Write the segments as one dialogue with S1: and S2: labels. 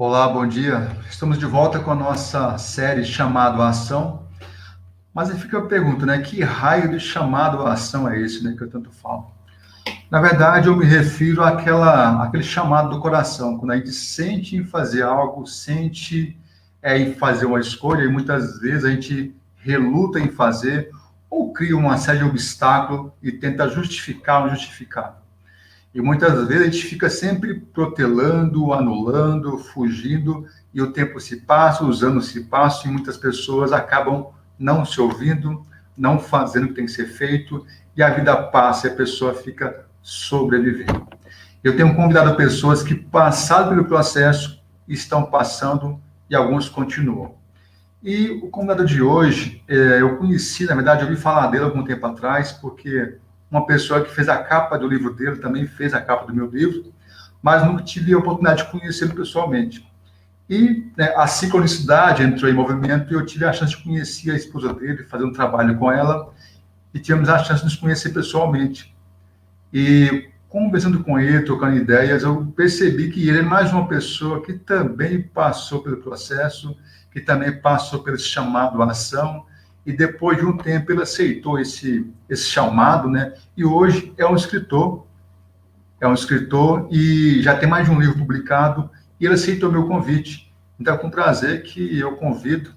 S1: Olá, bom dia. Estamos de volta com a nossa série Chamado à Ação. Mas aí fica a pergunta, né? Que raio de chamado à ação é esse, né? Que eu tanto falo. Na verdade, eu me refiro àquele chamado do coração, quando a gente sente em fazer algo, sente em fazer uma escolha, e muitas vezes a gente reluta em fazer, ou cria uma série de obstáculos e tenta justificar o injustificável. E muitas vezes a gente fica sempre protelando, anulando, fugindo, e o tempo se passa, os anos se passam, e muitas pessoas acabam não se ouvindo, não fazendo o que tem que ser feito, e a vida passa e a pessoa fica sobrevivendo. Eu tenho convidado pessoas que passaram pelo processo, estão passando, e alguns continuam. E o convidado de hoje, eu conheci, na verdade, eu ouvi falar dele algum tempo atrás, porque uma pessoa que fez a capa do livro dele também fez a capa do meu livro, mas nunca tive a oportunidade de conhecê-lo pessoalmente. E né, a sincronicidade entrou em movimento e eu tive a chance de conhecer a esposa dele, fazer um trabalho com ela, e tivemos a chance de nos conhecer pessoalmente. E conversando com ele, trocando ideias, eu percebi que ele é mais uma pessoa que também passou pelo processo, que também passou pelo chamado à ação, e depois de um tempo ele aceitou esse chamado, né? E hoje é um escritor e já tem mais de um livro publicado, e ele aceitou meu convite. Então, é com prazer que eu convido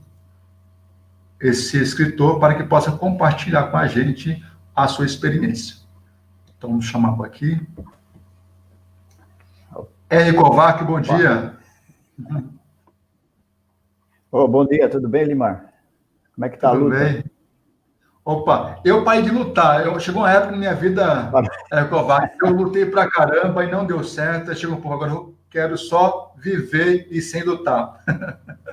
S1: esse escritor para que possa compartilhar com a gente a sua experiência. Então, vamos chamar aqui. R. Kovac, bom dia.
S2: Bom dia, tudo bem, Limar? Como é que tá a
S1: Tudo
S2: luta?
S1: bem? Opa, eu parei de lutar. Chegou uma época na minha vida, Kovac, eu lutei pra caramba e não deu certo. Chegou um pouco, agora eu quero só viver e sem lutar.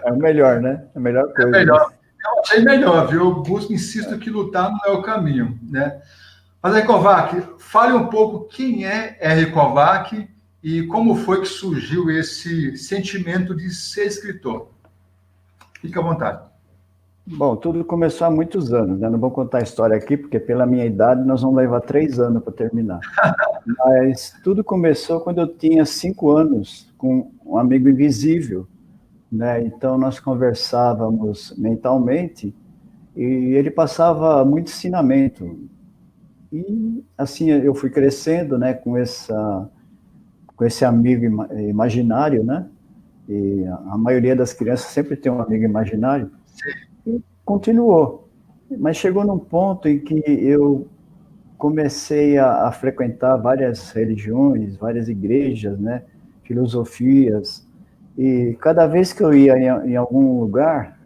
S2: É o melhor, né? É a melhor
S1: É
S2: coisa, né?
S1: melhor. Eu achei melhor, viu? Eu busco, insisto que lutar não é o caminho, né? Mas aí, Kovac, fale um pouco quem é R. Kovac e como foi que surgiu esse sentimento de ser escritor. Fique à vontade.
S2: Bom, tudo começou há muitos anos, né? Não vou contar a história aqui, porque pela minha idade nós vamos levar 3 anos para terminar. Mas tudo começou quando eu tinha 5 anos, com um amigo invisível, né? Então nós conversávamos mentalmente e ele passava muito ensinamento. E assim eu fui crescendo, né? Com esse amigo imaginário, né? E a maioria das crianças sempre tem um amigo imaginário. E continuou. Mas chegou num ponto em que eu comecei a frequentar várias religiões, várias igrejas, né? Filosofias. E cada vez que eu ia em algum lugar,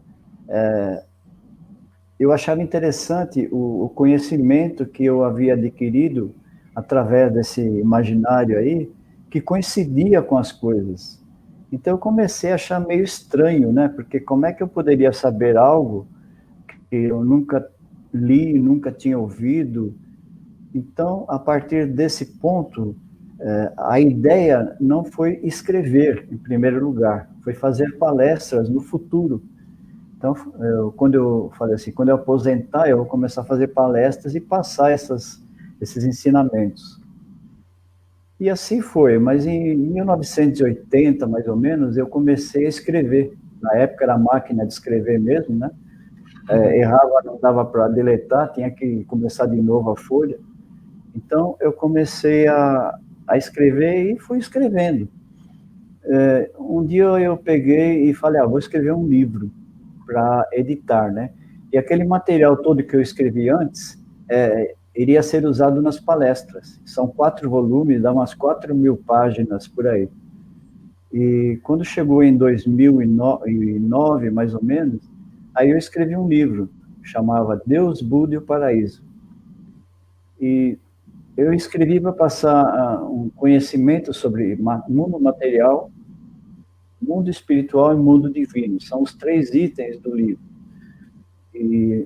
S2: eu achava interessante o conhecimento que eu havia adquirido através desse imaginário aí, que coincidia com as coisas. Então eu comecei a achar meio estranho, né? Porque como é que eu poderia saber algo que eu nunca li, nunca tinha ouvido? Então, a partir desse ponto, a ideia não foi escrever, em primeiro lugar, foi fazer palestras no futuro. Então, quando eu falei assim, quando eu aposentar, eu vou começar a fazer palestras e passar esses ensinamentos. E assim foi, mas em 1980, mais ou menos, eu comecei a escrever. Na época era máquina de escrever mesmo, né? Errava, não dava para deletar, tinha que começar de novo a folha. Então, eu comecei a escrever e fui escrevendo. Um dia eu peguei e falei, vou escrever um livro para editar, né? E aquele material todo que eu escrevi antes iria ser usado nas palestras. São 4 volumes, dá umas 4.000 páginas por aí. E quando chegou em 2009, mais ou menos, aí eu escrevi um livro, chamava Deus, Buda e o Paraíso. E eu escrevi para passar um conhecimento sobre mundo material, mundo espiritual e mundo divino. São os 3 itens do livro.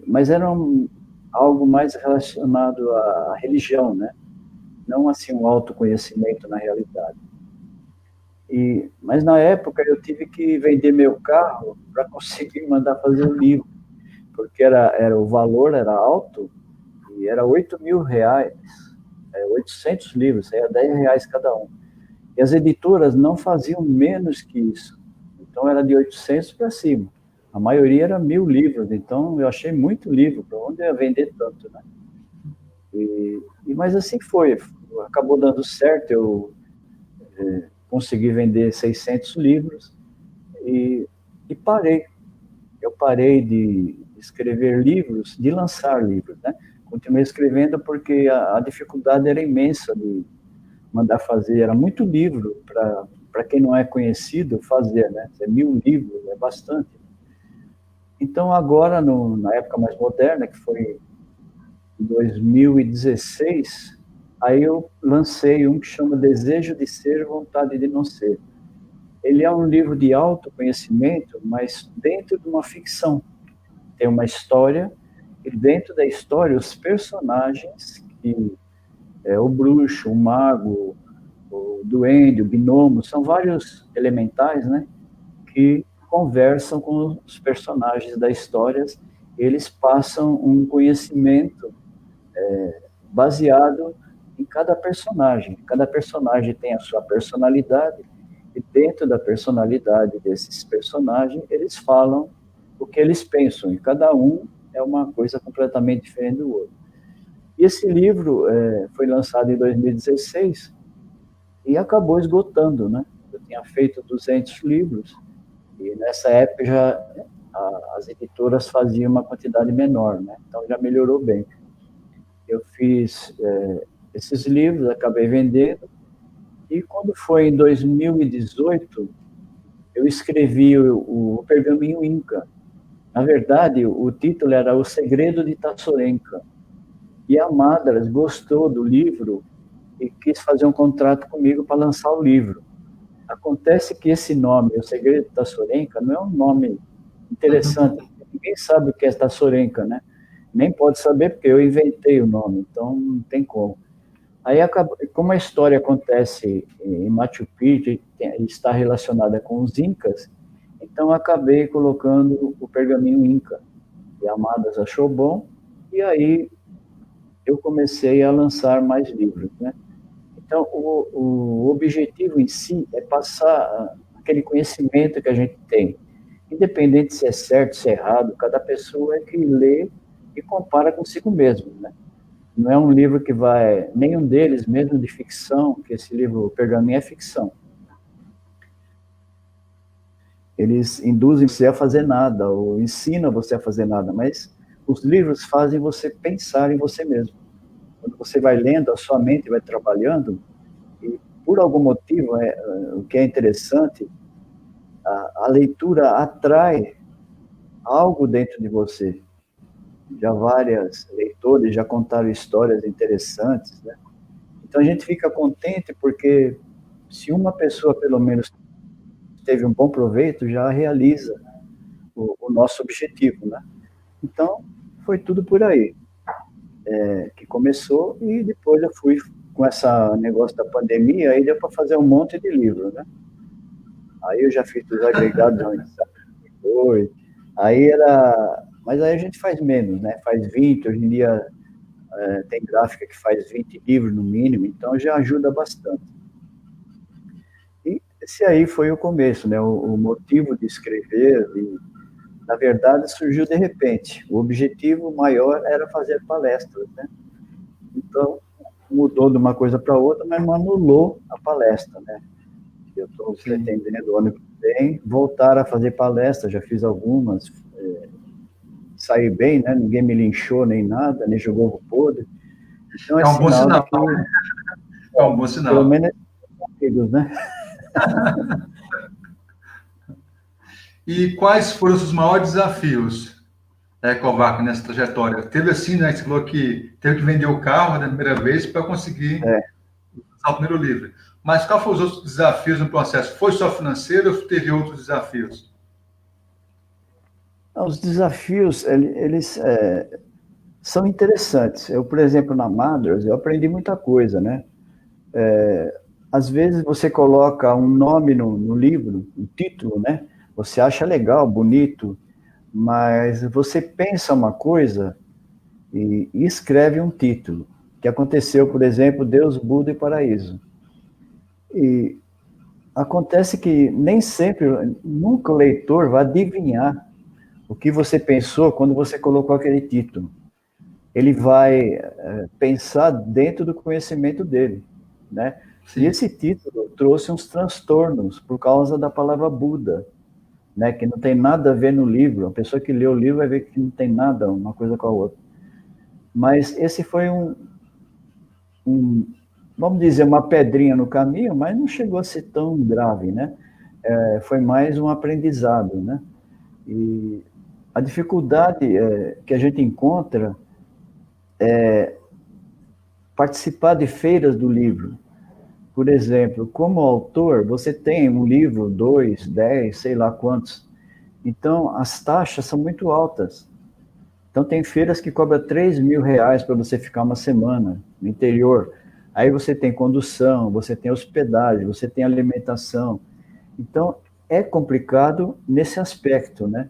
S2: Mas era algo mais relacionado à religião, né? Não assim um autoconhecimento na realidade. Mas na época eu tive que vender meu carro para conseguir mandar fazer o livro, porque o valor era alto e era R$8.000, 800 livros, era R$10 cada um. E as editoras não faziam menos que isso. então era de 800 para cima. A maioria era 1.000 livros, então eu achei muito livro, para onde eu ia vender tanto, né? Mas assim foi, acabou dando certo, eu consegui vender 600 livros e parei. Eu parei de escrever livros, de lançar livros, né? Continuei escrevendo porque a dificuldade era imensa de mandar fazer, era muito livro para quem não é conhecido fazer, né? 1.000 livros, é bastante. Então, agora, na época mais moderna, que foi em 2016, aí eu lancei um que chama Desejo de Ser, Vontade de Não Ser. Ele é um livro de autoconhecimento, mas dentro de uma ficção. Tem uma história, e dentro da história, os personagens, que é o bruxo, o mago, o duende, o gnomo, são vários elementais, né, que conversam com os personagens da história, eles passam um conhecimento baseado em cada personagem. Cada personagem tem a sua personalidade, e dentro da personalidade desses personagens, eles falam o que eles pensam, e cada um é uma coisa completamente diferente do outro. E esse livro foi lançado em 2016 e acabou esgotando, né? Eu tinha feito 200 livros, e nessa época as editoras faziam uma quantidade menor, né? Então já melhorou bem. Eu fiz esses livros, acabei vendendo, e quando foi em 2018, eu escrevi o Pergaminho Inca. Na verdade, o título era O Segredo de Tassorenka. E a Madras gostou do livro e quis fazer um contrato comigo para lançar o livro. Acontece que esse nome, O Segredo de Tassorenka, não é um nome interessante. Ninguém sabe o que é Tassorenka, né? Nem pode saber porque eu inventei o nome, então não tem como. Aí, como a história acontece em Machu Picchu e está relacionada com os Incas, então acabei colocando o Pergaminho Inca. E a Amadas achou bom, e aí eu comecei a lançar mais livros, né? Então, o objetivo em si é passar aquele conhecimento que a gente tem. Independente se é certo, se é errado, cada pessoa é que lê e compara consigo mesmo, né? Não é um livro que vai, nenhum deles, mesmo de ficção, que esse livro, o Pergaminho, é ficção. Eles induzem você a fazer nada, ou ensinam você a fazer nada, mas os livros fazem você pensar em você mesmo. Quando você vai lendo, a sua mente vai trabalhando, e por algum motivo, o que é interessante, a leitura atrai algo dentro de você. Já várias leitores já contaram histórias interessantes, né? Então a gente fica contente porque se uma pessoa pelo menos teve um bom proveito, já realiza o nosso objetivo, né? Então foi tudo por aí que começou, e depois eu fui com esse negócio da pandemia, aí deu para fazer um monte de livro, né? Aí eu já fiz os agregados foi, aí era, mas aí a gente faz menos, né? Faz 20, hoje em dia tem gráfica que faz 20 livros no mínimo, então já ajuda bastante. E esse aí foi o começo, né? O motivo de escrever, na verdade, surgiu de repente. O objetivo maior era fazer palestras, né? Então, mudou de uma coisa para outra, mas não anulou a palestra, né? Eu estou pretendendo, ano que vem, voltar a fazer palestras, já fiz algumas, saí bem, né? Ninguém me linchou nem nada, nem jogou ovo podre. Então,
S1: é um bom sinal.
S2: Que,
S1: é um bom sinal.
S2: Pelo menos amigos, né?
S1: E quais foram os maiores desafios, Kovac, nessa trajetória? Teve assim, né? Você falou que teve que vender o carro na primeira vez para conseguir lançar o primeiro livro. Mas quais foram os outros desafios no processo? Foi só financeiro ou teve outros desafios?
S2: Os desafios, eles são interessantes. Eu, por exemplo, na Madras, eu aprendi muita coisa, né? Às vezes você coloca um nome no livro, um título, né? Você acha legal, bonito, mas você pensa uma coisa e escreve um título, que aconteceu, por exemplo, Deus, Buda e Paraíso. E Acontece que nem sempre, nunca o leitor vai adivinhar o que você pensou quando você colocou aquele título. Ele vai pensar dentro do conhecimento dele, né? E
S1: Sim.
S2: esse título trouxe uns transtornos por causa da palavra Buda, né? Que não tem nada a ver no livro. A pessoa que lê o livro vai ver que não tem nada uma coisa com a outra. Mas esse foi vamos dizer, uma pedrinha no caminho, mas não chegou a ser tão grave, né? Foi mais um aprendizado, né? E a dificuldade que a gente encontra participar de feiras do livro. Por exemplo, como autor, você tem um livro, 2, 10, sei lá quantos. Então, as taxas são muito altas. Então, tem feiras que cobram R$ 3.000 para você ficar uma semana no interior. Aí você tem condução, você tem hospedagem, você tem alimentação. Então, é complicado nesse aspecto, né?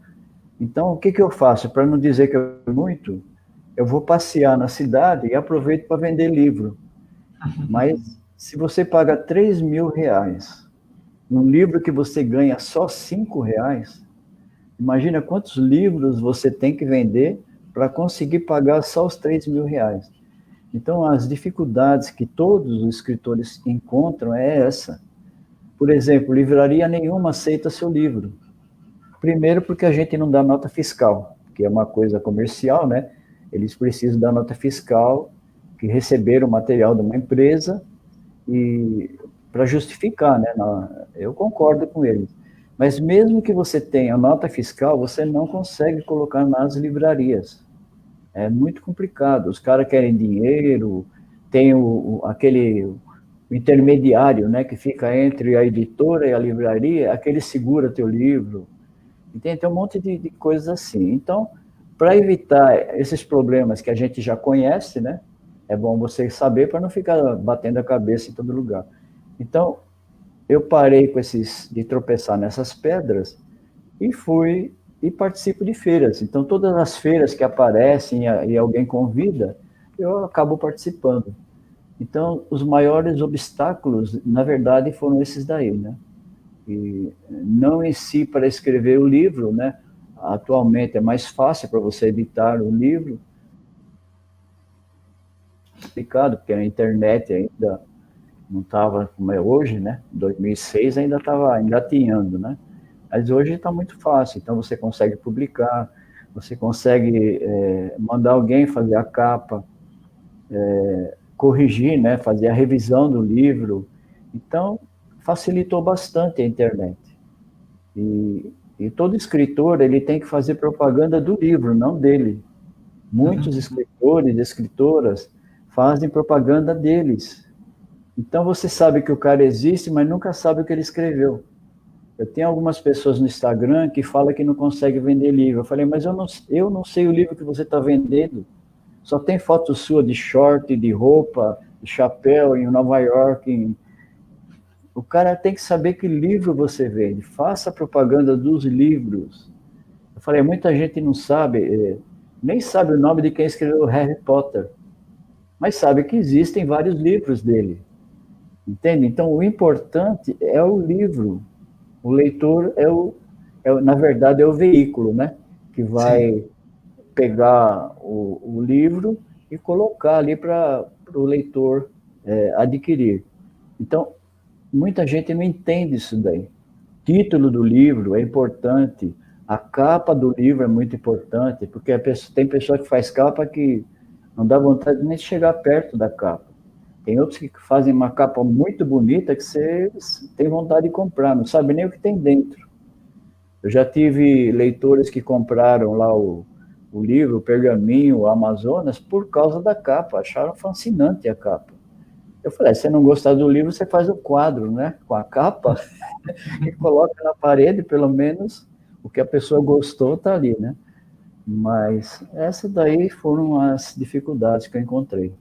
S2: Então, o que eu faço? Para não dizer que é muito, eu vou passear na cidade e aproveito para vender livro. Mas se você paga R$ 3.000 num livro que você ganha só R$ 5, imagina quantos livros você tem que vender para conseguir pagar só os R$ 3.000. Então, as dificuldades que todos os escritores encontram é essa. Por exemplo, livraria nenhuma aceita seu livro. Primeiro porque a gente não dá nota fiscal, que é uma coisa comercial, né? Eles precisam da nota fiscal, que receberam o material de uma empresa, e para justificar, né? Eu concordo com eles. Mas mesmo que você tenha nota fiscal, você não consegue colocar nas livrarias. É muito complicado. Os caras querem dinheiro, tem aquele o intermediário, né, que fica entre a editora e a livraria, aquele segura teu livro. Entende? Tem um monte de coisas assim. Então, para evitar esses problemas que a gente já conhece, né, é bom você saber para não ficar batendo a cabeça em todo lugar. Então, eu parei de tropeçar nessas pedras e fui e participo de feiras. Então, todas as feiras que aparecem e alguém convida, eu acabo participando. Então, os maiores obstáculos, na verdade, foram esses daí, né? E não em si para escrever o livro, né? Atualmente é mais fácil para você editar o livro, complicado, porque a internet ainda não estava como é hoje, né? Em 2006 ainda estava engatinhando, né? Mas hoje está muito fácil, então você consegue publicar, você consegue mandar alguém fazer a capa, corrigir, né? Fazer a revisão do livro. Então, facilitou bastante a internet. E todo escritor ele tem que fazer propaganda do livro, não dele. Muitos escritores e escritoras fazem propaganda deles. Então você sabe que o cara existe, mas nunca sabe o que ele escreveu. Eu tenho algumas pessoas no Instagram que falam que não consegue vender livro. Eu falei, mas eu não sei o livro que você está vendendo. Só tem foto sua de short, de roupa, de chapéu em Nova York. O cara tem que saber que livro você vende. Faça propaganda dos livros. Eu falei, muita gente não sabe, nem sabe o nome de quem escreveu Harry Potter, mas sabe que existem vários livros dele. Entende? Então, o importante é o livro. O leitor na verdade, é o veículo, né? Que
S1: Sim.
S2: vai pegar o livro e colocar ali para o leitor adquirir. Então, muita gente não entende isso daí. Título do livro é importante, a capa do livro é muito importante, porque tem pessoa que faz capa que não dá vontade nem de chegar perto da capa. Tem outros que fazem uma capa muito bonita que você tem vontade de comprar, não sabe nem o que tem dentro. Eu já tive leitores que compraram lá o livro, o Pergaminho, o Amazonas, por causa da capa, acharam fascinante a capa. Eu falei, se você não gostar do livro, você faz o quadro, né, com a capa, e coloca na parede, pelo menos o que a pessoa gostou está ali, né? Mas essas daí foram as dificuldades que eu encontrei.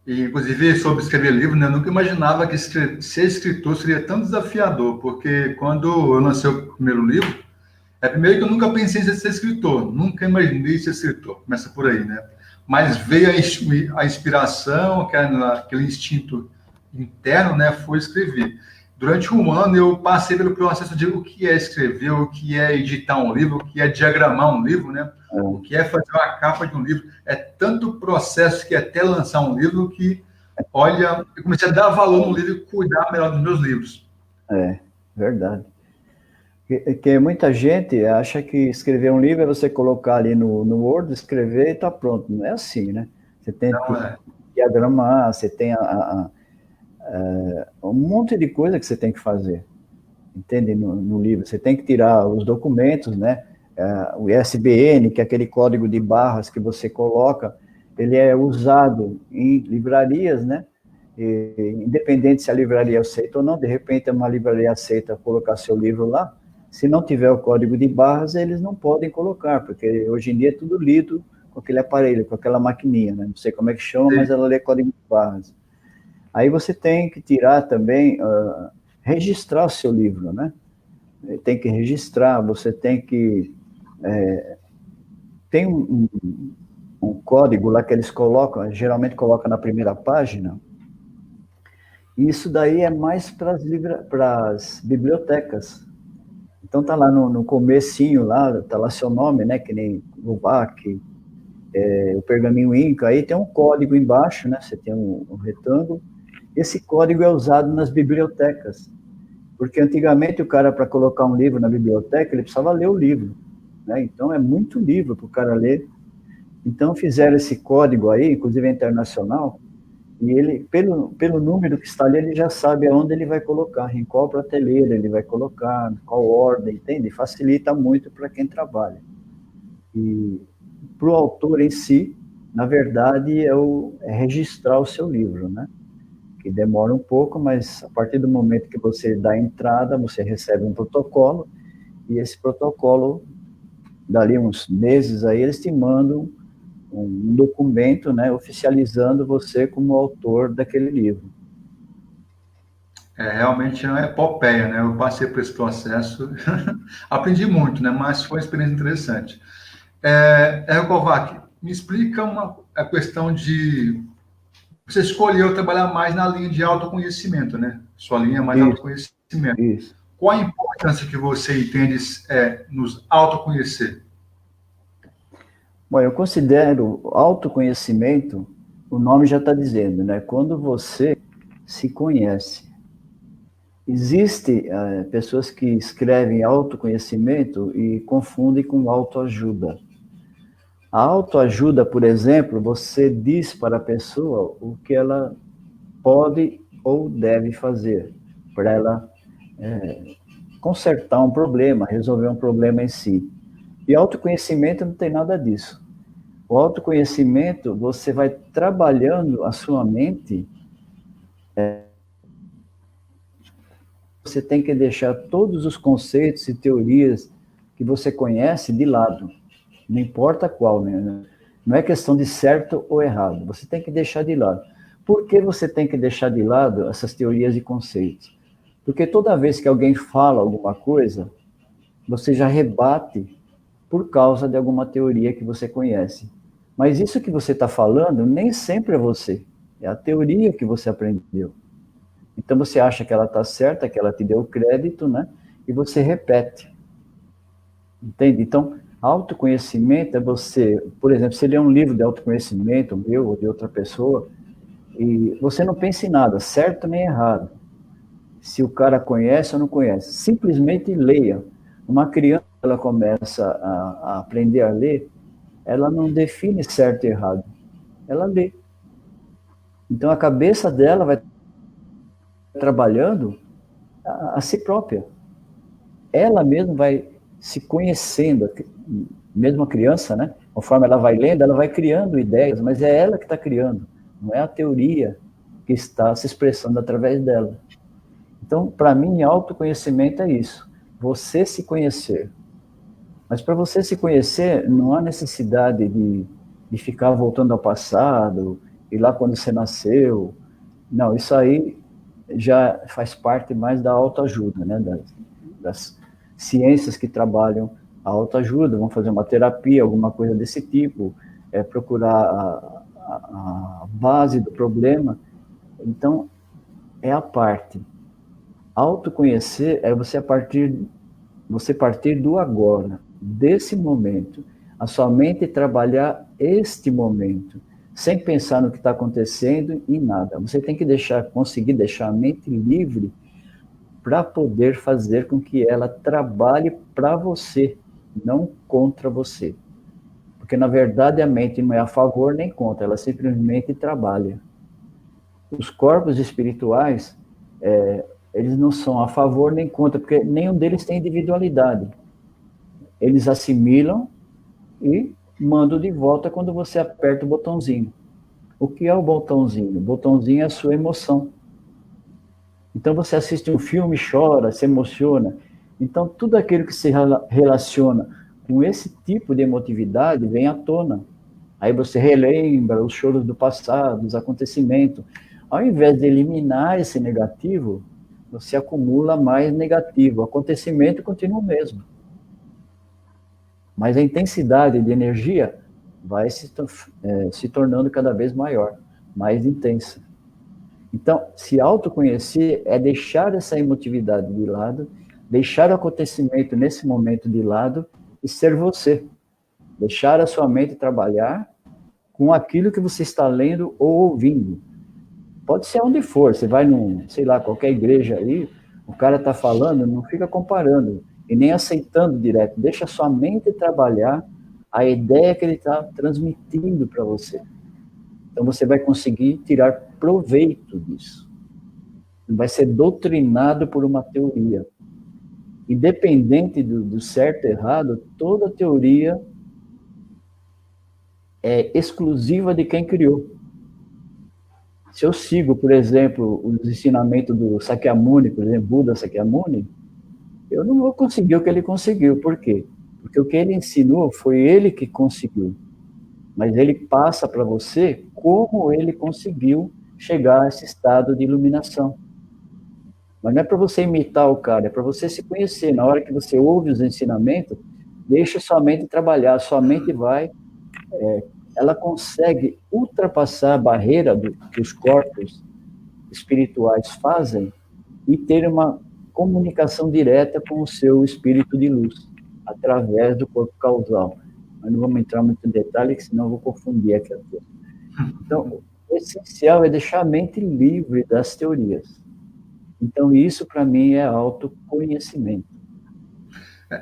S1: E, inclusive, sobre escrever livro, né, eu nunca imaginava que ser escritor seria tão desafiador, porque quando eu lancei o primeiro livro, primeiro que eu nunca pensei em ser escritor, nunca imaginei ser escritor, começa por aí, né? Mas veio a inspiração, aquele instinto interno, né, foi escrever. Durante um ano, eu passei pelo processo de o que é escrever, o que é editar um livro, o que é diagramar um livro, né? O que é fazer uma capa de um livro. É tanto processo que até lançar um livro que, olha, eu comecei a dar valor no livro e cuidar melhor dos meus livros.
S2: Verdade. Que muita gente acha que escrever um livro é você colocar ali no Word, escrever e tá pronto. Não é assim, né? Você tem
S1: Não
S2: que
S1: é.
S2: diagramar, você tem um monte de coisa que você tem que fazer, entende? No livro. Você tem que tirar os documentos, né? O ISBN, que é aquele código de barras que você coloca, ele é usado em livrarias, né? E, independente se a livraria aceita ou não, de repente uma livraria aceita colocar seu livro lá, se não tiver o código de barras, eles não podem colocar, porque hoje em dia é tudo lido com aquele aparelho, com aquela maquininha, né? Não sei como é que chama, mas ela lê código de barras. Aí você tem que tirar também, registrar o seu livro, né? Tem que registrar, você tem que... tem um código lá que eles colocam, geralmente colocam na primeira página, e isso daí é mais para as bibliotecas. Então tá lá no comecinho, lá, tá lá seu nome, né? Que nem o VAC, o Pergaminho Inca, aí tem um código embaixo, né? Você tem um retângulo. Esse código é usado nas bibliotecas, porque antigamente o cara, para colocar um livro na biblioteca, ele precisava ler o livro, né? Então é muito livro para o cara ler. Então fizeram esse código aí, inclusive é internacional, e ele, pelo número que está ali, ele já sabe aonde ele vai colocar, em qual prateleira ele vai colocar, qual ordem, entende? Facilita muito para quem trabalha. E para o autor em si, na verdade, é registrar o seu livro, né? Que demora um pouco, mas a partir do momento que você dá a entrada, você recebe um protocolo, e esse protocolo, dali uns meses aí, eles te mandam um documento, né, oficializando você como autor daquele livro.
S1: Realmente é uma epopeia, né? Eu passei por esse processo, aprendi muito, né? Mas foi uma experiência interessante. Kovac, me explica a questão de... Você escolheu trabalhar mais na linha de autoconhecimento, né? Sua linha é mais
S2: Isso,
S1: autoconhecimento.
S2: isso.
S1: Qual a importância que você entende nos autoconhecer?
S2: Bom, eu considero autoconhecimento, o nome já está dizendo, né? Quando você se conhece. Existem pessoas que escrevem autoconhecimento e confundem com autoajuda. A autoajuda, por exemplo, você diz para a pessoa o que ela pode ou deve fazer para ela consertar um problema, resolver um problema em si. E autoconhecimento não tem nada disso. O autoconhecimento, você vai trabalhando a sua mente, você tem que deixar todos os conceitos e teorias que você conhece de lado, não importa qual, né? Não é questão de certo ou errado, você tem que deixar de lado. Por que você tem que deixar de lado essas teorias e conceitos? Porque toda vez que alguém fala alguma coisa, você já rebate por causa de alguma teoria que você conhece. Mas isso que você está falando nem sempre é você, é a teoria que você aprendeu. Então você acha que ela está certa, que ela te deu crédito, né? E você repete. Entende? Então, autoconhecimento é você, por exemplo, se ler um livro de autoconhecimento, meu ou de outra pessoa, e você não pensa em nada, certo nem errado. Se o cara conhece ou não conhece, simplesmente leia. Uma criança, ela começa a aprender a ler, ela não define certo e errado, ela lê. Então a cabeça dela vai trabalhando a si própria. Ela mesma vai se conhecendo, mesmo a criança, né? Conforme ela vai lendo, ela vai criando ideias, mas é ela que está criando, não é a teoria que está se expressando através dela. Então, para mim, autoconhecimento é isso, você se conhecer. Mas para você se conhecer, não há necessidade de ficar voltando ao passado, e lá quando você nasceu. Não, isso aí já faz parte mais da autoajuda, né? Das ciências que trabalham a autoajuda, vão fazer uma terapia, alguma coisa desse tipo, procurar a base do problema. Então, é a parte. Autoconhecer é você partir do agora, desse momento, a sua mente trabalhar este momento, sem pensar no que está acontecendo e nada. Você tem que conseguir deixar a mente livre para poder fazer com que ela trabalhe para você, não contra você. Porque, na verdade, a mente não é a favor nem contra, ela simplesmente trabalha. Os corpos espirituais, eles não são a favor nem contra, porque nenhum deles tem individualidade. Eles assimilam e mandam de volta quando você aperta o botãozinho. O que é o botãozinho? O botãozinho é a sua emoção. Então você assiste um filme, chora, se emociona. Então tudo aquilo que se relaciona com esse tipo de emotividade vem à tona. Aí você relembra os choros do passado, os acontecimentos. Ao invés de eliminar esse negativo, você acumula mais negativo. O acontecimento continua o mesmo. Mas a intensidade de energia vai se tornando cada vez maior, mais intensa. Então, se autoconhecer é deixar essa emotividade de lado, deixar o acontecimento nesse momento de lado e ser você. Deixar a sua mente trabalhar com aquilo que você está lendo ou ouvindo. Pode ser onde for, você vai sei lá, qualquer igreja aí, o cara está falando, não fica comparando e nem aceitando direto. Deixa a sua mente trabalhar a ideia que ele está transmitindo para você. Então você vai conseguir tirar proveito disso. Vai ser doutrinado por uma teoria. Independente do certo e errado, toda teoria é exclusiva de quem criou. Se eu sigo, por exemplo, os ensinamentos do Sakyamuni, por exemplo, Buda Sakyamuni, eu não vou conseguir o que ele conseguiu. Por quê? Porque o que ele ensinou foi ele que conseguiu. Mas ele passa para você como ele conseguiu chegar a esse estado de iluminação. Mas não é para você imitar o cara, é para você se conhecer. Na hora que você ouve os ensinamentos, deixa sua mente trabalhar, sua mente ela consegue ultrapassar a barreira que os corpos espirituais fazem e ter uma comunicação direta com o seu espírito de luz, através do corpo causal. Mas não vamos entrar muito em detalhe, que senão eu vou confundir aqui a coisa. Então, o essencial é deixar a mente livre das teorias. Então, isso, para mim, é autoconhecimento.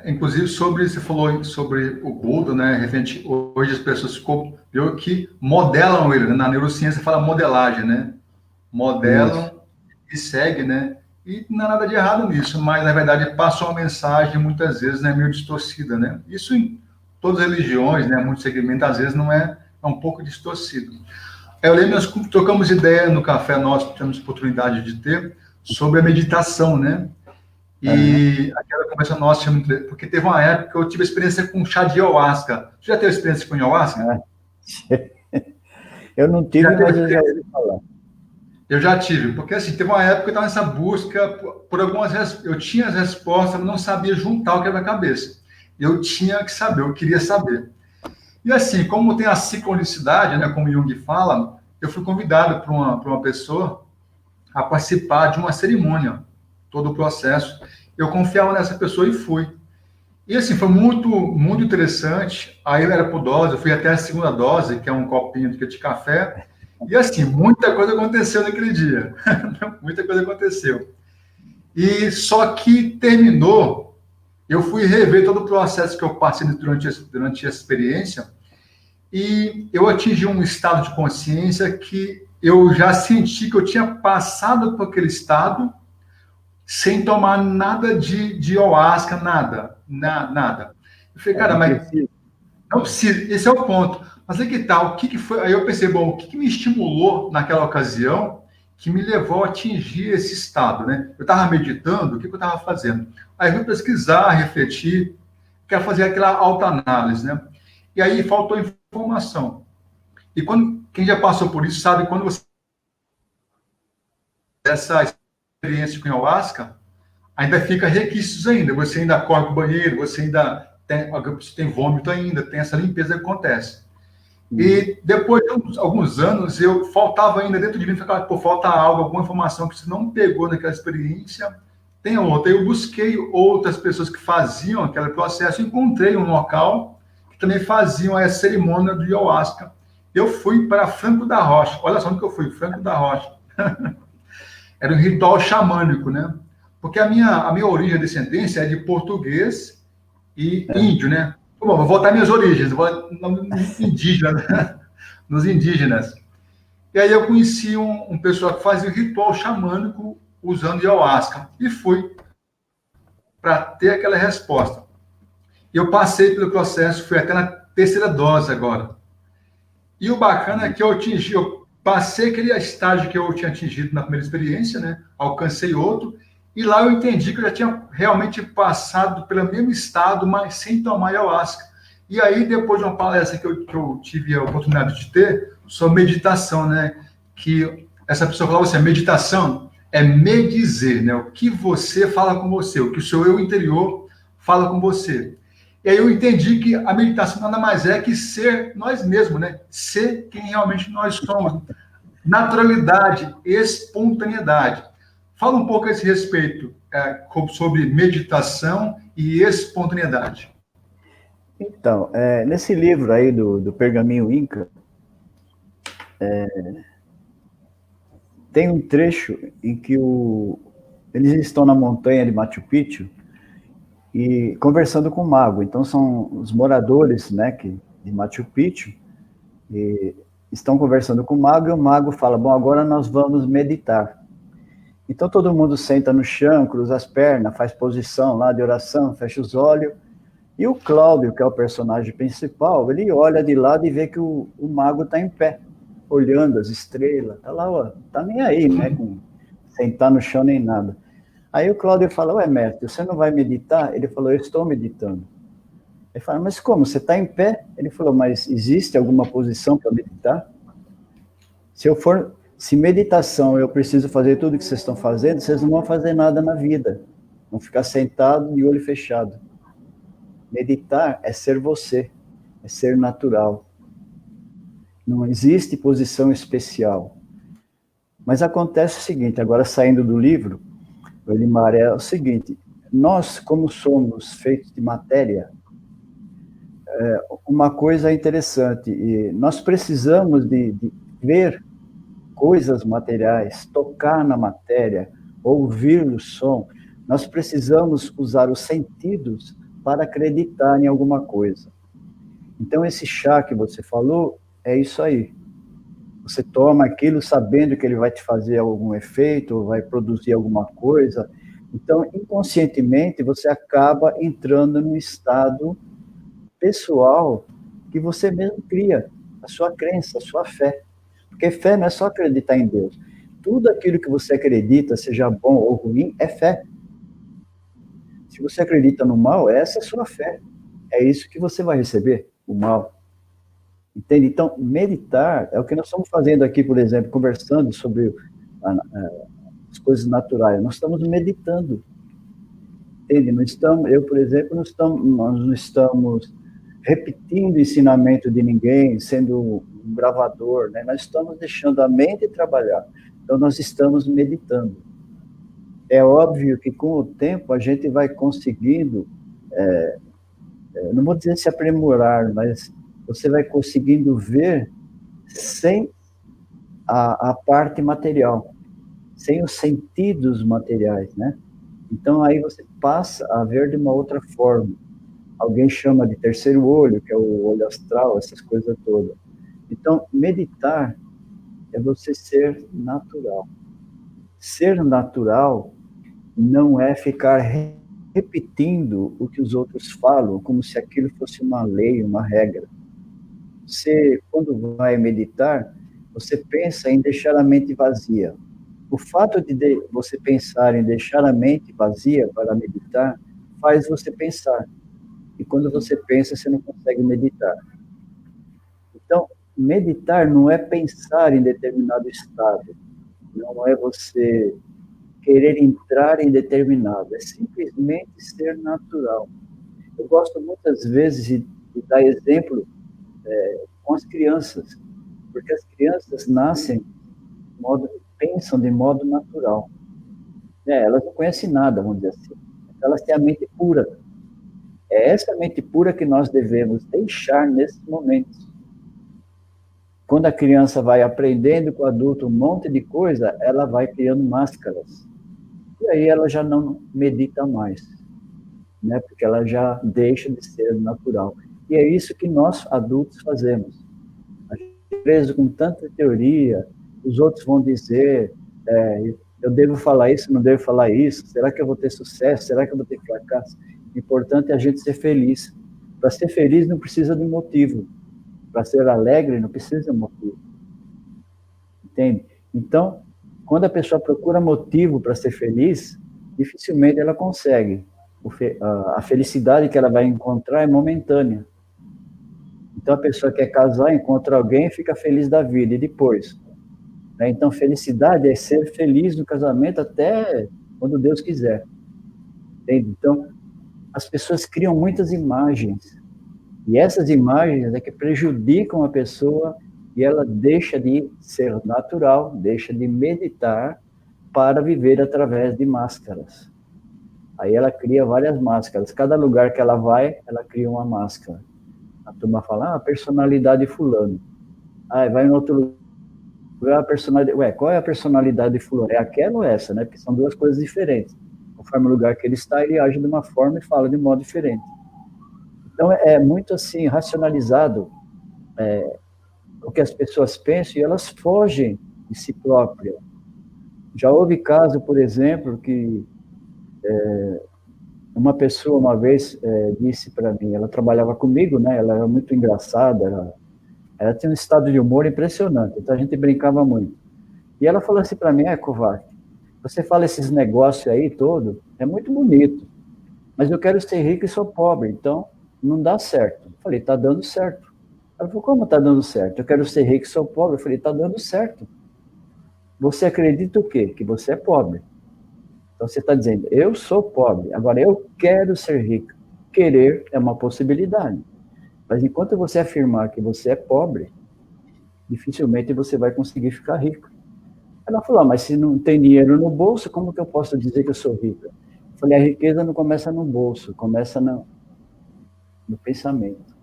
S1: Inclusive, você falou sobre o Buda, né? Referente, hoje as pessoas viu que modelam ele, né? Na neurociência fala modelagem, né? Modelam isso. E seguem, né? E não há nada de errado nisso, mas, na verdade, passa uma mensagem, muitas vezes, né, meio distorcida, né? Isso em todas as religiões, né? Muitos segmentos, às vezes, não é um pouco distorcido. Eu lembro, nós trocamos ideia no café nosso, temos oportunidade de ter, sobre a meditação, né? E aquela conversa nossa, porque teve uma época que eu tive experiência com chá de ayahuasca. Você já teve experiência com ayahuasca?
S2: Eu não tive, mas eu já ouvi falar.
S1: Eu já tive, porque assim, teve uma época que eu estava nessa busca por algumas... Eu tinha as respostas, mas não sabia juntar o quebra-cabeça. Eu tinha que saber, eu queria saber. E assim, como tem a sincronicidade, né, como Jung fala, eu fui convidado por uma pessoa a participar de uma cerimônia, todo o processo. Eu confiava nessa pessoa e fui. E assim, foi muito, muito interessante. Aí eu era por dose, eu fui até a segunda dose, que é um copinho de café. E assim, muita coisa aconteceu naquele dia. Muita coisa aconteceu. E só que terminou, eu fui rever todo o processo que eu passei durante a experiência e eu atingi um estado de consciência que eu já senti que eu tinha passado por aquele estado sem tomar nada de ayahuasca, nada. Eu falei, cara, mas não precisa, esse é o ponto. Mas aí que tal? O que foi? Aí eu pensei, bom, o que me estimulou naquela ocasião que me levou a atingir esse estado, né? Eu estava meditando, o que eu estava fazendo? Aí eu fui pesquisar, refletir, quero fazer aquela autoanálise, né? E aí faltou informação. E quem já passou por isso sabe quando você essa experiência com ayahuasca, ainda fica requisitos ainda. Você ainda corre para o banheiro, você ainda tem vômito ainda, tem essa limpeza que acontece. E depois de alguns anos, faltava ainda dentro de mim, falava, falta algo, alguma informação que você não pegou naquela experiência, tem outra. Eu busquei outras pessoas que faziam aquele processo, encontrei um local que também faziam a cerimônia do ayahuasca. Eu fui para Franco da Rocha. Olha só onde que eu fui, Franco da Rocha. Era um ritual xamânico, né? Porque a minha origem, a descendência é de português e
S2: É.
S1: índio, né? Bom, vou voltar às minhas origens, vou indígena, né? Nos indígenas. E aí eu conheci um pessoal que fazia ritual xamânico usando ayahuasca. E fui para ter aquela resposta. E eu passei pelo processo, fui até na terceira dose agora. E o bacana é que eu passei aquele estágio que eu tinha atingido na primeira experiência, né? Alcancei outro, e lá eu entendi que eu já tinha realmente passado pelo mesmo estado, mas sem tomar ayahuasca. E aí, depois de uma palestra que eu tive a oportunidade de ter, sobre meditação, né? Que essa pessoa falava assim, meditação é me dizer, né? O que você fala com você, o que o seu eu interior fala com você. E aí eu entendi que a meditação nada mais é que ser nós mesmos, né? Ser quem realmente nós somos. Naturalidade, espontaneidade. Fala um pouco a esse respeito, sobre meditação e espontaneidade.
S2: Então, nesse livro aí do Pergaminho Inca, tem um trecho em que eles estão na montanha de Machu Picchu e conversando com o mago. Então, são os moradores, né, de Machu Picchu, e estão conversando com o mago, e o mago fala, bom, agora nós vamos meditar. Então, todo mundo senta no chão, cruza as pernas, faz posição lá de oração, fecha os olhos, e o Cláudio, que é o personagem principal, ele olha de lado e vê que o mago está em pé, olhando as estrelas, tá lá, ó, tá nem aí, né, com sentar no chão nem nada. Aí o Cláudio fala, ué, mestre, você não vai meditar? Ele falou, eu estou meditando. Ele fala, mas como, você está em pé? Ele falou, mas existe alguma posição para meditar? Se meditação eu preciso fazer tudo o que vocês estão fazendo, vocês não vão fazer nada na vida. Vão ficar sentado de olho fechado. Meditar é ser você, é ser natural. Não existe posição especial. Mas acontece o seguinte, agora saindo do livro, o Elimar, é o seguinte, nós, como somos feitos de matéria, uma coisa interessante, e nós precisamos de ver coisas materiais, tocar na matéria, ouvir o som, nós precisamos usar os sentidos para acreditar em alguma coisa. Então, esse chá que você falou, é isso aí. Você toma aquilo sabendo que ele vai te fazer algum efeito, vai produzir alguma coisa. Então, inconscientemente, você acaba entrando num estado pessoal que você mesmo cria, a sua crença, a sua fé. Porque fé não é só acreditar em Deus. Tudo aquilo que você acredita, seja bom ou ruim, é fé. Se você acredita no mal, essa é a sua fé. É isso que você vai receber, o mal. Entende? Então, meditar é o que nós estamos fazendo aqui, por exemplo, conversando sobre as coisas naturais. Nós estamos meditando. Entende? Não estamos, eu, por exemplo, nós não estamos repetindo o ensinamento de ninguém, sendo um gravador, né? Nós estamos deixando a mente trabalhar. Então, nós estamos meditando. É óbvio que, com o tempo, a gente vai conseguindo, não vou dizer se aprimorar, mas você vai conseguindo ver sem a parte material, sem os sentidos materiais, né? Então, aí você passa a ver de uma outra forma. Alguém chama de terceiro olho, que é o olho astral, essas coisas todas. Então, meditar é você ser natural. Ser natural não é ficar repetindo o que os outros falam, como se aquilo fosse uma lei, uma regra. Você, quando vai meditar, você pensa em deixar a mente vazia. O fato de você pensar em deixar a mente vazia para meditar, faz você pensar. E quando você pensa, você não consegue meditar. Então, meditar não é pensar em determinado estado, não é você querer entrar em determinado, é simplesmente ser natural. Eu gosto muitas vezes de dar exemplo com as crianças, porque as crianças nascem pensam de modo natural. Elas não conhecem nada, vamos dizer assim. Elas têm a mente pura. É essa mente pura que nós devemos deixar nesses momentos. Quando a criança vai aprendendo com o adulto um monte de coisa, ela vai criando máscaras. E aí ela já não medita mais, né? Porque ela já deixa de ser natural. E é isso que nós adultos fazemos. A gente é preso com tanta teoria, os outros vão dizer, eu devo falar isso, não devo falar isso, será que eu vou ter sucesso, será que eu vou ter fracasso? O importante é a gente ser feliz. Para ser feliz não precisa de motivo. Para ser alegre não precisa de motivo. Entende? Então, quando a pessoa procura motivo para ser feliz, dificilmente ela consegue. A felicidade que ela vai encontrar é momentânea. Então, a pessoa quer casar, encontra alguém e fica feliz da vida. E depois? Né? Então, felicidade é ser feliz no casamento até quando Deus quiser. Entende? Então, as pessoas criam muitas imagens. E essas imagens é que prejudicam a pessoa e ela deixa de ser natural, deixa de meditar para viver através de máscaras. Aí ela cria várias máscaras. Cada lugar que ela vai, ela cria uma máscara. A turma fala, a personalidade fulano. Vai em outro lugar, a personalidade... Ué, qual é a personalidade de fulano? É aquela ou essa, né? Porque são duas coisas diferentes. Conforme o lugar que ele está, ele age de uma forma e fala de um modo diferente. Então, é muito assim, racionalizado o que as pessoas pensam e elas fogem de si próprias. Já houve caso, por exemplo, que uma pessoa uma vez disse para mim, ela trabalhava comigo, né? Ela era muito engraçada, ela tinha um estado de humor impressionante, então a gente brincava muito. E ela falou assim para mim, Kovac, você fala esses negócios aí todo, é muito bonito, mas eu quero ser rico e sou pobre, então não dá certo. Eu falei, tá dando certo. Ela falou, como tá dando certo? Eu quero ser rico e sou pobre. Eu falei, tá dando certo. Você acredita o quê? Que você é pobre. Então você está dizendo, eu sou pobre, agora eu quero ser rico. Querer é uma possibilidade. Mas enquanto você afirmar que você é pobre, dificilmente você vai conseguir ficar rico. Ela falou, mas se não tem dinheiro no bolso, como que eu posso dizer que eu sou rica? Eu falei, a riqueza não começa no bolso, começa no pensamento,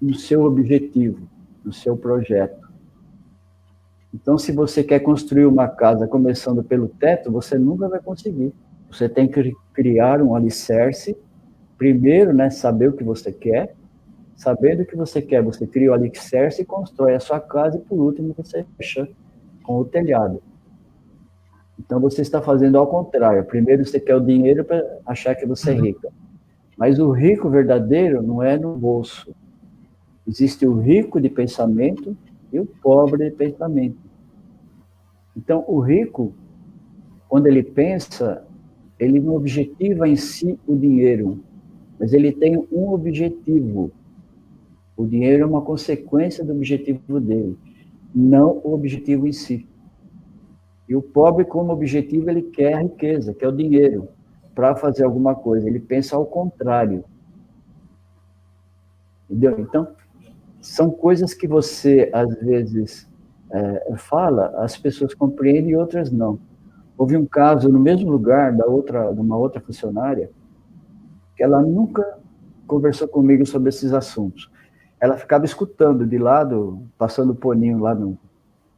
S2: no seu objetivo, no seu projeto. Então, se você quer construir uma casa começando pelo teto, você nunca vai conseguir. Você tem que criar um alicerce. Primeiro, né, saber o que você quer. Sabendo o que você quer, você cria o alicerce e constrói a sua casa. E, por último, você fecha com o telhado. Então, você está fazendo ao contrário. Primeiro, você quer o dinheiro para achar que você é rica. Mas o rico verdadeiro não é no bolso. Existe o rico de pensamento e o pobre de pensamento. Então, o rico, quando ele pensa, ele não objetiva em si o dinheiro, mas ele tem um objetivo. O dinheiro é uma consequência do objetivo dele, não o objetivo em si. E o pobre, como objetivo, ele quer a riqueza, quer o dinheiro, para fazer alguma coisa. Ele pensa ao contrário. Entendeu? Então, são coisas que você, às vezes, fala, as pessoas compreendem e outras não. Houve um caso no mesmo lugar de uma outra funcionária, que ela nunca conversou comigo sobre esses assuntos. Ela ficava escutando de lado, passando paninho lá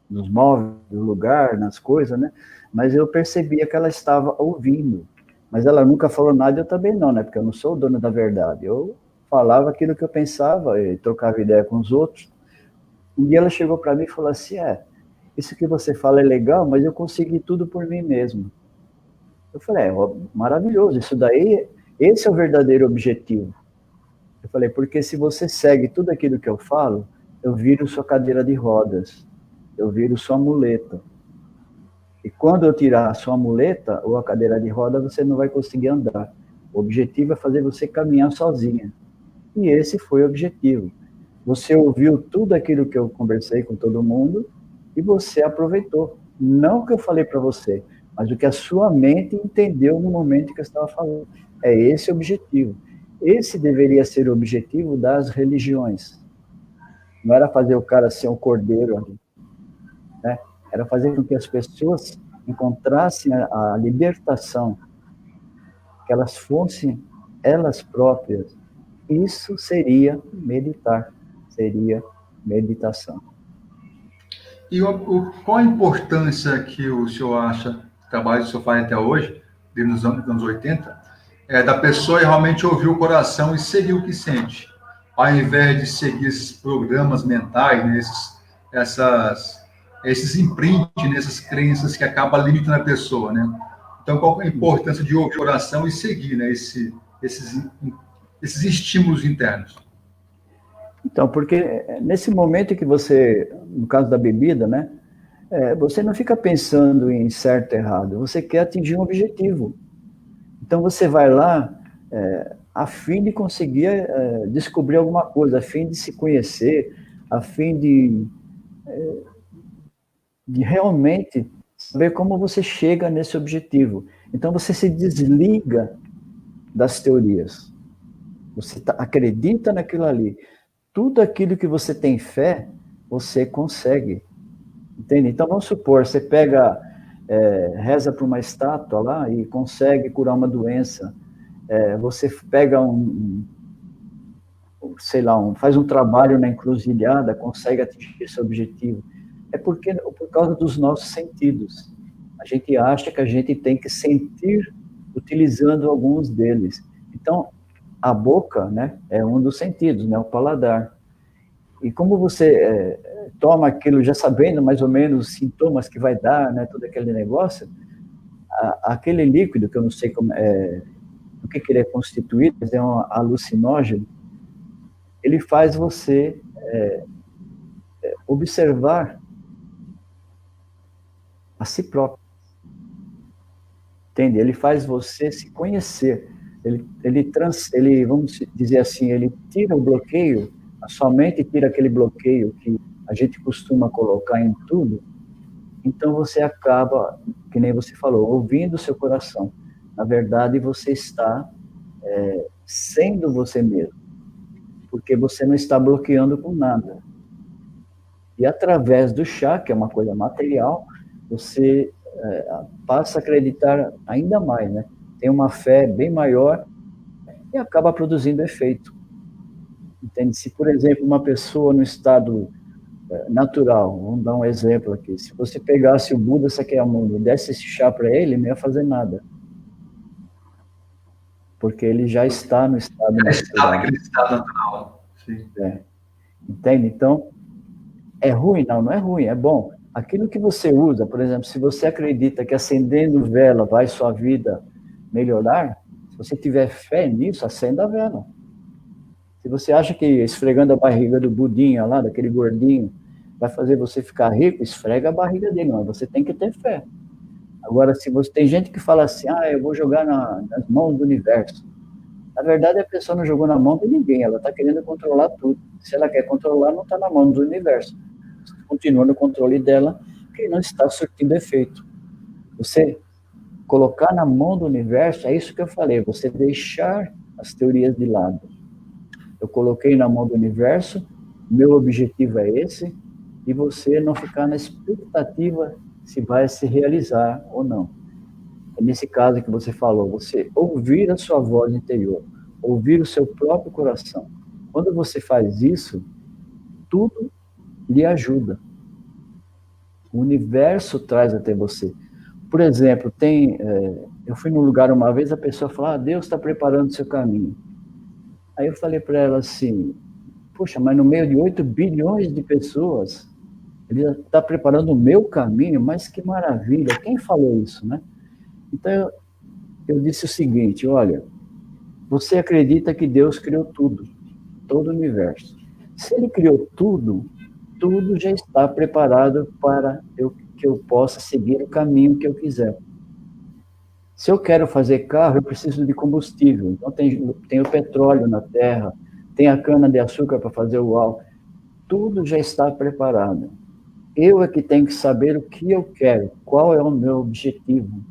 S2: nos móveis do lugar, nas coisas, né? Mas eu percebia que ela estava ouvindo. Mas ela nunca falou nada, eu também não, né? Porque eu não sou o dono da verdade. Eu falava aquilo que eu pensava e trocava ideia com os outros. Um dia ela chegou para mim e falou assim, isso que você fala é legal, mas eu consegui tudo por mim mesmo. Eu falei, maravilhoso, isso daí, esse é o verdadeiro objetivo. Eu falei, porque se você segue tudo aquilo que eu falo, eu viro sua cadeira de rodas, eu viro sua muleta. E quando eu tirar a sua muleta ou a cadeira de roda, você não vai conseguir andar. O objetivo é fazer você caminhar sozinha. E esse foi o objetivo. Você ouviu tudo aquilo que eu conversei com todo mundo e você aproveitou. Não o que eu falei para você, mas o que a sua mente entendeu no momento que eu estava falando. É esse o objetivo. Esse deveria ser o objetivo das religiões. Não era fazer o cara ser um cordeiro, né? Era fazer com que as pessoas encontrassem a libertação, que elas fossem elas próprias, isso seria meditar, seria meditação.
S1: E qual a importância que o senhor acha, o trabalho que o senhor faz até hoje, desde os anos 80, da pessoa realmente ouvir o coração e seguir o que sente, ao invés de seguir esses programas mentais, né, esses imprints, né, essas crenças que acabam limitando a pessoa, né? Então, qual a importância de ouvir oração e seguir, né, esses estímulos internos?
S2: Então, porque nesse momento que você, no caso da bebida, né, você não fica pensando em certo e errado, você quer atingir um objetivo. Então, você vai lá a fim de conseguir descobrir alguma coisa, a fim de se conhecer, a fim de realmente saber como você chega nesse objetivo. Então, você se desliga das teorias. Você acredita naquilo ali. Tudo aquilo que você tem fé, você consegue. Entende? Então, vamos supor, você pega, reza para uma estátua lá e consegue curar uma doença. Você pega sei lá, faz um trabalho na encruzilhada, consegue atingir esse objetivo. É por causa dos nossos sentidos. A gente acha que a gente tem que sentir utilizando alguns deles. Então, a boca, né, é um dos sentidos, né, o paladar. E como você toma aquilo já sabendo mais ou menos os sintomas que vai dar, né, todo aquele negócio, aquele líquido, que eu não sei o que ele é constituído, mas é um alucinógeno, ele faz você observar a si próprio. Entende? Ele faz você se conhecer. Ele, vamos dizer assim, ele tira o bloqueio, a sua mente tira aquele bloqueio que a gente costuma colocar em tudo, então você acaba, que nem você falou, ouvindo o seu coração. Na verdade, você está sendo você mesmo, porque você não está bloqueando com nada. E através do chá, que é uma coisa material, você passa a acreditar ainda mais, né? Tem uma fé bem maior e acaba produzindo efeito. Entende? Se, por exemplo, uma pessoa no estado natural, vamos dar um exemplo aqui, se você pegasse o Buda Sakyamuni e desse esse chá para ele, não ia fazer nada. Porque ele já está no estado natural.
S1: Aquele estado natural. Sim.
S2: Entende? Então, é ruim? Não é ruim, é bom. Aquilo que você usa, por exemplo, se você acredita que acendendo vela vai sua vida melhorar, se você tiver fé nisso, acenda a vela. Se você acha que esfregando a barriga do Budinha lá, daquele gordinho, vai fazer você ficar rico, esfrega a barriga dele, mas você tem que ter fé. Agora, se você tem gente que fala assim, eu vou jogar nas mãos do universo. Na verdade, a pessoa não jogou na mão de ninguém, ela está querendo controlar tudo. Se ela quer controlar, não está na mão do universo. Continua no controle dela, que não está surtindo efeito. Você colocar na mão do universo, é isso que eu falei, você deixar as teorias de lado. Eu coloquei na mão do universo, meu objetivo é esse, e você não ficar na expectativa se vai se realizar ou não. É nesse caso que você falou, você ouvir a sua voz interior, ouvir o seu próprio coração. Quando você faz isso, tudo lhe ajuda. O universo traz até você. Por exemplo, eu fui num lugar uma vez, a pessoa falou, Deus está preparando o seu caminho. Aí eu falei para ela assim, poxa, mas no meio de 8 bilhões de pessoas, ele está preparando o meu caminho, mas que maravilha, quem falou isso, né? Então, eu disse o seguinte, olha, você acredita que Deus criou tudo, todo o universo. Se ele criou tudo, tudo já está preparado para que eu possa seguir o caminho que eu quiser. Se eu quero fazer carro, eu preciso de combustível. Então, tem o petróleo na terra, tem a cana-de-açúcar para fazer o álcool. Tudo já está preparado. Eu é que tenho que saber o que eu quero, qual é o meu objetivo.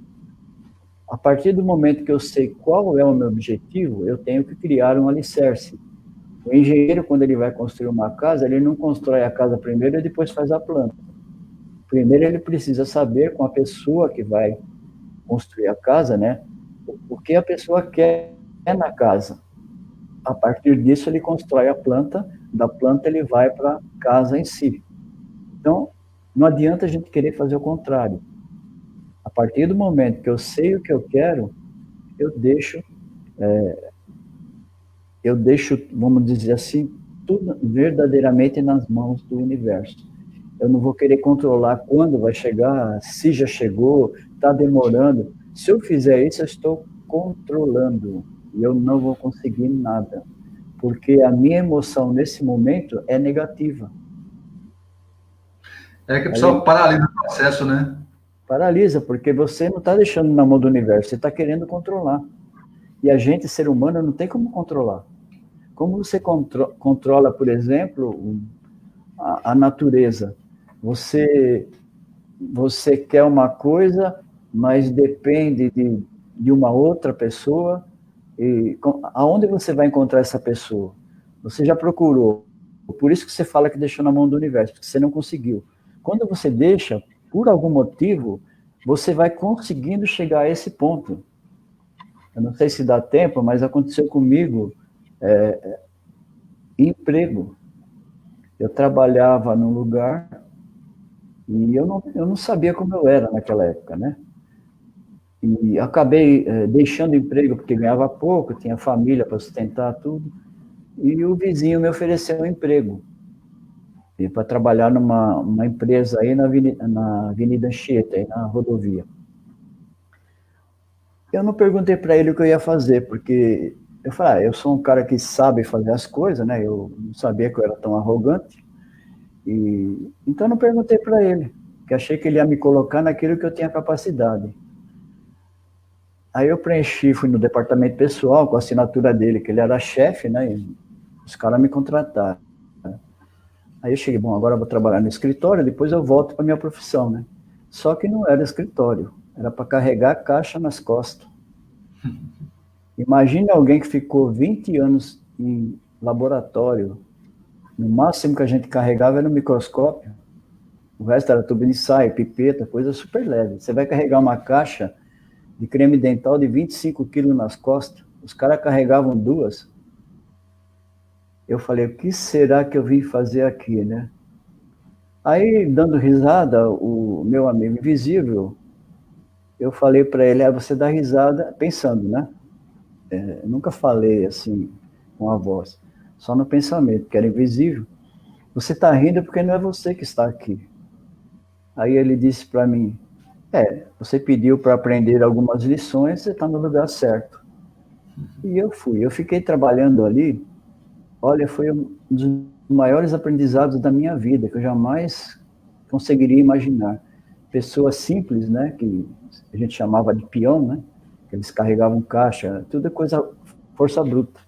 S2: A partir do momento que eu sei qual é o meu objetivo, eu tenho que criar um alicerce. O engenheiro, quando ele vai construir uma casa, ele não constrói a casa primeiro e depois faz a planta. primeiro ele precisa saber com a pessoa que vai construir a casa, né? O que a pessoa quer na casa. A partir disso, ele constrói a planta, da planta ele vai para a casa em si. Então, não adianta a gente querer fazer o contrário. A partir do momento que eu sei o que eu quero, eu deixo, vamos dizer assim, tudo verdadeiramente nas mãos do universo. Eu não vou querer controlar quando vai chegar, se já chegou, está demorando. Se eu fizer isso, eu estou controlando e eu não vou conseguir nada, porque a minha emoção nesse momento é negativa.
S1: É que o pessoal paralisa o processo, né?
S2: Paralisa, porque você não está deixando na mão do universo, você está querendo controlar. E a gente, ser humano, não tem como controlar. Como você controla, por exemplo, a natureza? Você quer uma coisa, mas depende de uma outra pessoa. E aonde você vai encontrar essa pessoa? Você já procurou. Por isso que você fala que deixou na mão do universo, porque você não conseguiu. Quando você deixa, por algum motivo, você vai conseguindo chegar a esse ponto. Eu não sei se dá tempo, mas aconteceu comigo emprego. Eu trabalhava num lugar e eu não sabia como eu era naquela época, né? E acabei deixando o emprego porque ganhava pouco, tinha família para sustentar tudo. E o vizinho me ofereceu um emprego para trabalhar numa empresa aí na Avenida Anchieta, aí na rodovia. Eu não perguntei para ele o que eu ia fazer, porque eu falei, eu sou um cara que sabe fazer as coisas, né? Eu não sabia que eu era tão arrogante. Então eu não perguntei para ele, porque achei que ele ia me colocar naquilo que eu tinha capacidade. Aí eu preenchi, fui no departamento pessoal com a assinatura dele, que ele era chefe, né? E os caras me contrataram. Aí eu cheguei, bom, agora eu vou trabalhar no escritório, depois eu volto para minha profissão, né? Só que não era escritório, era para carregar a caixa nas costas. Imagine alguém que ficou 20 anos em laboratório, no máximo que a gente carregava era um microscópio, o resto era tubo de ensaio, pipeta, coisa super leve. Você vai carregar uma caixa de creme dental de 25 quilos nas costas, os caras carregavam 2. Eu falei, o que será que eu vim fazer aqui, né? Aí, dando risada, o meu amigo invisível, eu falei para ele, você dá risada, pensando, né? Nunca falei assim, com a voz, só no pensamento, que era invisível. Você está rindo porque não é você que está aqui. Aí ele disse para mim, você pediu para aprender algumas lições, você está no lugar certo. E eu fui, eu fiquei trabalhando ali, olha, foi um dos maiores aprendizados da minha vida, que eu jamais conseguiria imaginar. Pessoas simples, né, que a gente chamava de peão, né, que eles carregavam caixa, tudo é coisa, força bruta.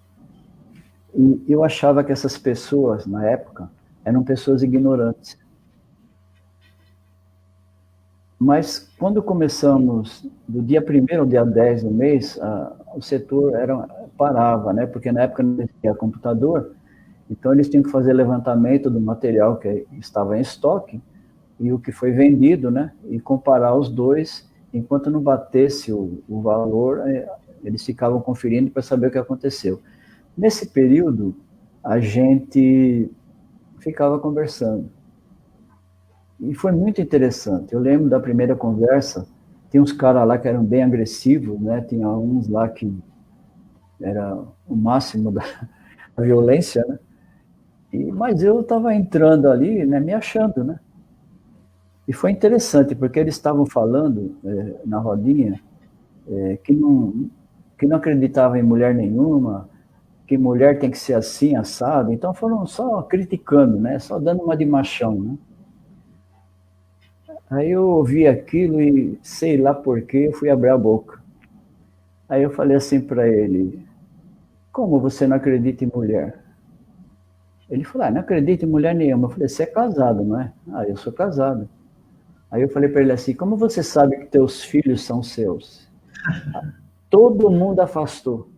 S2: E eu achava que essas pessoas, na época, eram pessoas ignorantes. Mas quando começamos, do dia 1º ao dia 10 do mês, o setor parava, né, porque na época não tinha computador, então eles tinham que fazer levantamento do material que estava em estoque e o que foi vendido, né, e comparar os dois. Enquanto não batesse o valor, eles ficavam conferindo para saber o que aconteceu. Nesse período, a gente ficava conversando. E foi muito interessante. Eu lembro da primeira conversa, tinha uns caras lá que eram bem agressivos, né? Tinha uns lá que era o máximo da violência, né? Mas eu estava entrando ali, né, me achando, né? E foi interessante, porque eles estavam falando na rodinha que não acreditavam em mulher nenhuma, que mulher tem que ser assim, assado. Então foram só criticando, né? Só dando uma de machão, né? Aí eu ouvi aquilo e sei lá por que eu fui abrir a boca. Aí eu falei assim para ele, como você não acredita em mulher? Ele falou, não acredito em mulher nenhuma. Eu falei, você é casado, não é? Eu sou casado. Aí eu falei para ele assim, como você sabe que teus filhos são seus? Todo mundo afastou.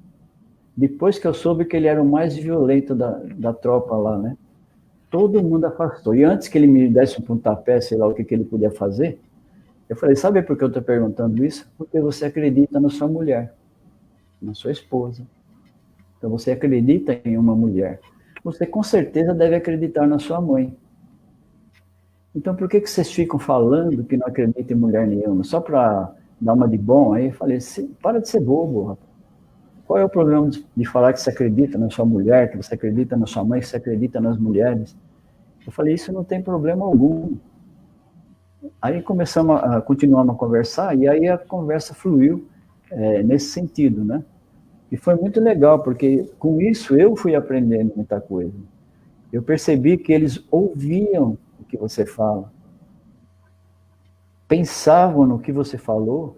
S2: Depois que eu soube que ele era o mais violento da tropa lá, né? todo mundo afastou. E antes que ele me desse um pontapé, sei lá o que ele podia fazer, eu falei, sabe por que eu estou perguntando isso? Porque você acredita na sua mulher, na sua esposa. Então você acredita em uma mulher. Você com certeza deve acreditar na sua mãe. Então por que vocês ficam falando que não acreditam em mulher nenhuma? Só para dar uma de bom? Aí eu falei, para de ser bobo, rapaz. Qual é o problema de falar que você acredita na sua mulher, que você acredita na sua mãe, que você acredita nas mulheres? Eu falei, isso não tem problema algum. Aí começamos continuamos a conversar, e aí a conversa fluiu nesse sentido, né? E foi muito legal, porque com isso eu fui aprendendo muita coisa. Eu percebi que eles ouviam o que você fala, pensavam no que você falou,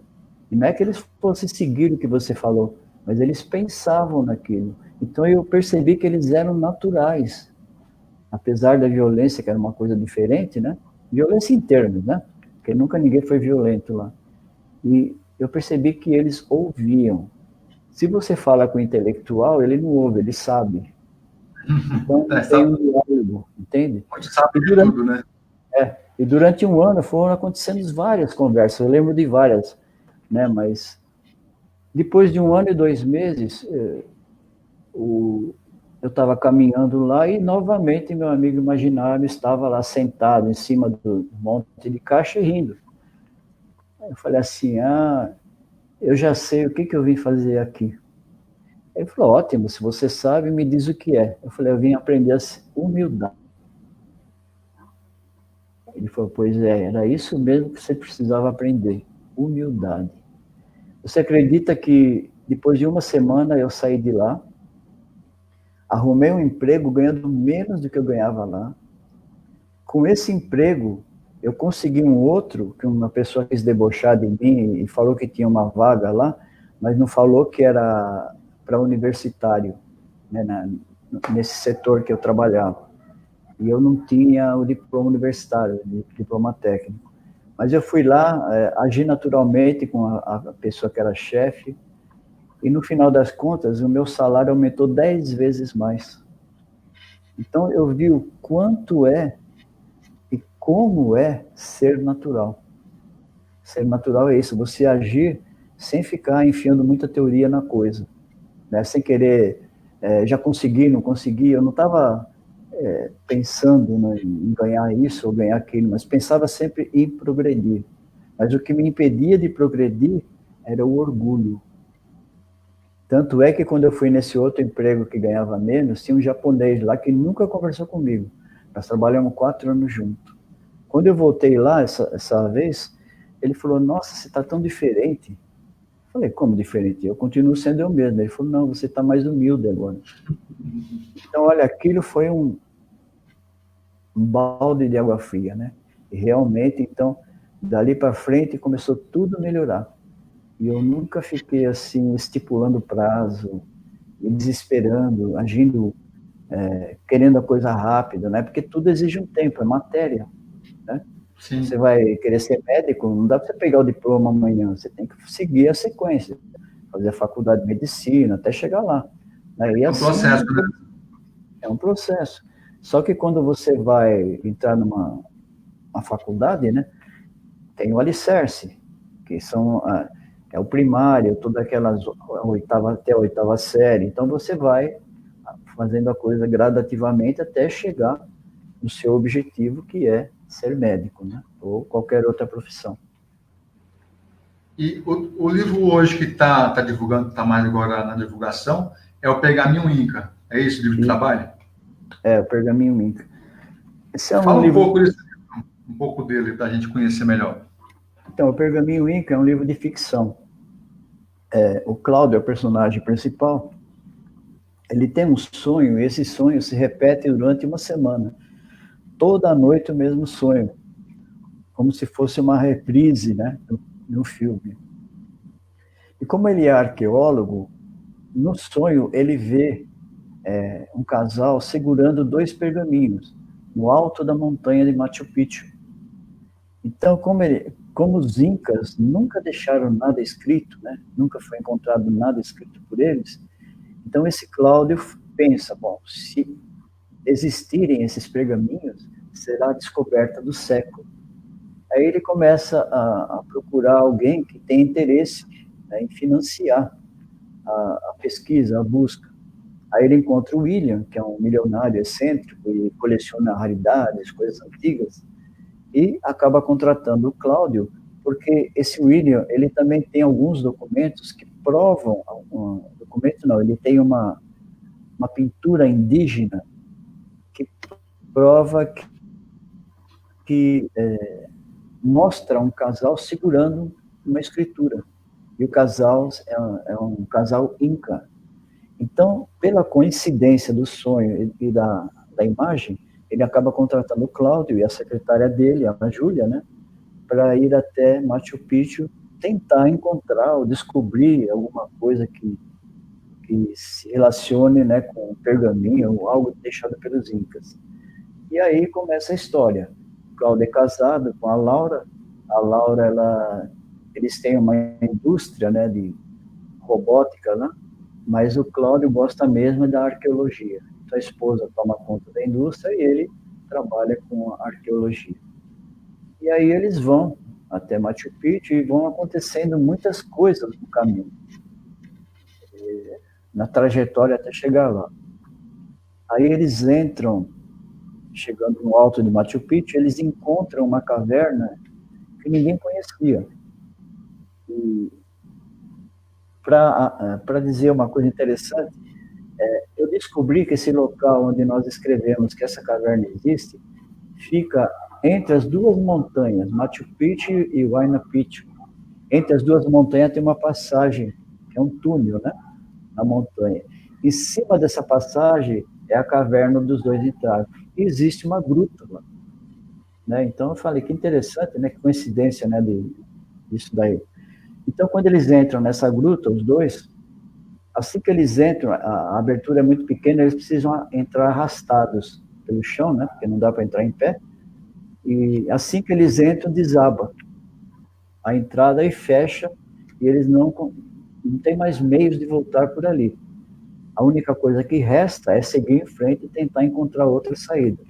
S2: e não é que eles fossem seguir o que você falou, mas eles pensavam naquilo. Então eu percebi que eles eram naturais, apesar da violência, que era uma coisa diferente, né? Violência em termos, né? Porque nunca ninguém foi violento lá. E eu percebi que eles ouviam. Se você fala com o intelectual, ele não ouve, ele sabe. Então, tem um diálogo, entende?
S1: A gente sabe de tudo, né?
S2: E durante um ano foram acontecendo várias conversas, eu lembro de várias, né? Mas depois de um ano e 2 meses, eu estava caminhando lá e novamente meu amigo imaginário estava lá sentado em cima do monte de caixa rindo. Aí eu falei assim, eu já sei o que eu vim fazer aqui. Ele falou, ótimo, se você sabe, me diz o que é. Eu falei, eu vim aprender a humildade. Ele falou, pois é, era isso mesmo que você precisava aprender, humildade. Você acredita que depois de uma semana eu saí de lá, arrumei um emprego ganhando menos do que eu ganhava lá. Com esse emprego, eu consegui um outro, que uma pessoa quis debochar de mim e falou que tinha uma vaga lá, mas não falou que era para universitário, né, nesse setor que eu trabalhava. E eu não tinha o diploma universitário, o diploma técnico. Mas eu fui lá, agi naturalmente com a pessoa que era chefe, e no final das contas, o meu salário aumentou 10 vezes mais. Então, eu vi o quanto é e como é ser natural. Ser natural é isso, você agir sem ficar enfiando muita teoria na coisa, né? Sem querer, já consegui, não consegui, eu não estava pensando em ganhar isso ou ganhar aquilo, mas pensava sempre em progredir. Mas o que me impedia de progredir era o orgulho. Tanto é que quando eu fui nesse outro emprego que ganhava menos, tinha um japonês lá que nunca conversou comigo. Nós trabalhamos 4 anos juntos. Quando eu voltei lá essa vez, ele falou, nossa, você está tão diferente. Eu falei, como diferente? Eu continuo sendo eu mesmo. Ele falou, não, você está mais humilde agora. Então, olha, aquilo foi um balde de água fria, né? E realmente, então, dali para frente começou tudo a melhorar. E eu nunca fiquei assim, estipulando prazo, me desesperando, agindo, querendo a coisa rápida, né? Porque tudo exige um tempo, é matéria, né? Sim. Você vai querer ser médico, não dá para você pegar o diploma amanhã, você tem que seguir a sequência, fazer a faculdade de medicina, até chegar lá. Né? E assim,
S1: processo, né?
S2: É um processo. Só que quando você vai entrar numa faculdade, né, tem o alicerce, que são o primário, todas aquelas até a oitava série. Então você vai fazendo a coisa gradativamente até chegar no seu objetivo, que é ser médico, né, ou qualquer outra profissão.
S1: E o livro hoje que está divulgando, está mais agora na divulgação, é o Pergaminho Inca. É isso o livro de trabalho?
S2: É, o Pergaminho Inca.
S1: Esse é um Fala livro... um pouco dele, para a gente conhecer melhor.
S2: Então, o Pergaminho Inca é um livro de ficção. O Cláudio é o personagem principal. Ele tem um sonho, e esse sonho se repete durante uma semana. Toda noite o mesmo sonho. Como se fosse uma reprise, né, no filme. E como ele é arqueólogo, no sonho ele vê um casal segurando 2 pergaminhos no alto da montanha de Machu Picchu. Então, como os incas nunca deixaram nada escrito, né, nunca foi encontrado nada escrito por eles, então esse Cláudio pensa, bom, se existirem esses pergaminhos, será a descoberta do século. Aí ele começa a procurar alguém que tem interesse, né, em financiar a pesquisa, a busca. Aí ele encontra o William, que é um milionário excêntrico e coleciona raridades, coisas antigas, e acaba contratando o Cláudio, porque esse William, ele também tem alguns documentos que provam, documento não, ele tem uma pintura indígena que prova que mostra um casal segurando uma escritura. E o casal é um casal inca. Então, pela coincidência do sonho e da imagem, ele acaba contratando o Cláudio e a secretária dele, a Júlia, né, para ir até Machu Picchu tentar encontrar ou descobrir alguma coisa que se relacione, né, com o pergaminho ou algo deixado pelos incas. E aí começa a história. O Cláudio é casado com a Laura. A Laura, eles têm uma indústria, né, de robótica, né? Mas o Cláudio gosta mesmo da arqueologia. Então a esposa toma conta da indústria e ele trabalha com a arqueologia. E aí eles vão até Machu Picchu e vão acontecendo muitas coisas no caminho, na trajetória até chegar lá. Aí eles entram, chegando no alto de Machu Picchu, eles encontram uma caverna que ninguém conhecia. E para dizer uma coisa interessante, eu descobri que esse local onde nós escrevemos que essa caverna existe, fica entre as duas montanhas, Machu Picchu e Huayna Picchu. Entre as duas montanhas tem uma passagem, que é um túnel, né, na montanha. Em cima dessa passagem é a caverna dos dois entraram. E existe uma gruta lá. Né? Então eu falei, que interessante, né, que coincidência, né, disso daí. Então quando eles entram nessa gruta, os dois, assim que eles entram, a abertura é muito pequena, eles precisam entrar arrastados pelo chão, né, porque não dá para entrar em pé, e assim que eles entram, desaba a entrada e fecha, e eles não têm mais meios de voltar por ali. A única coisa que resta é seguir em frente e tentar encontrar outra saída.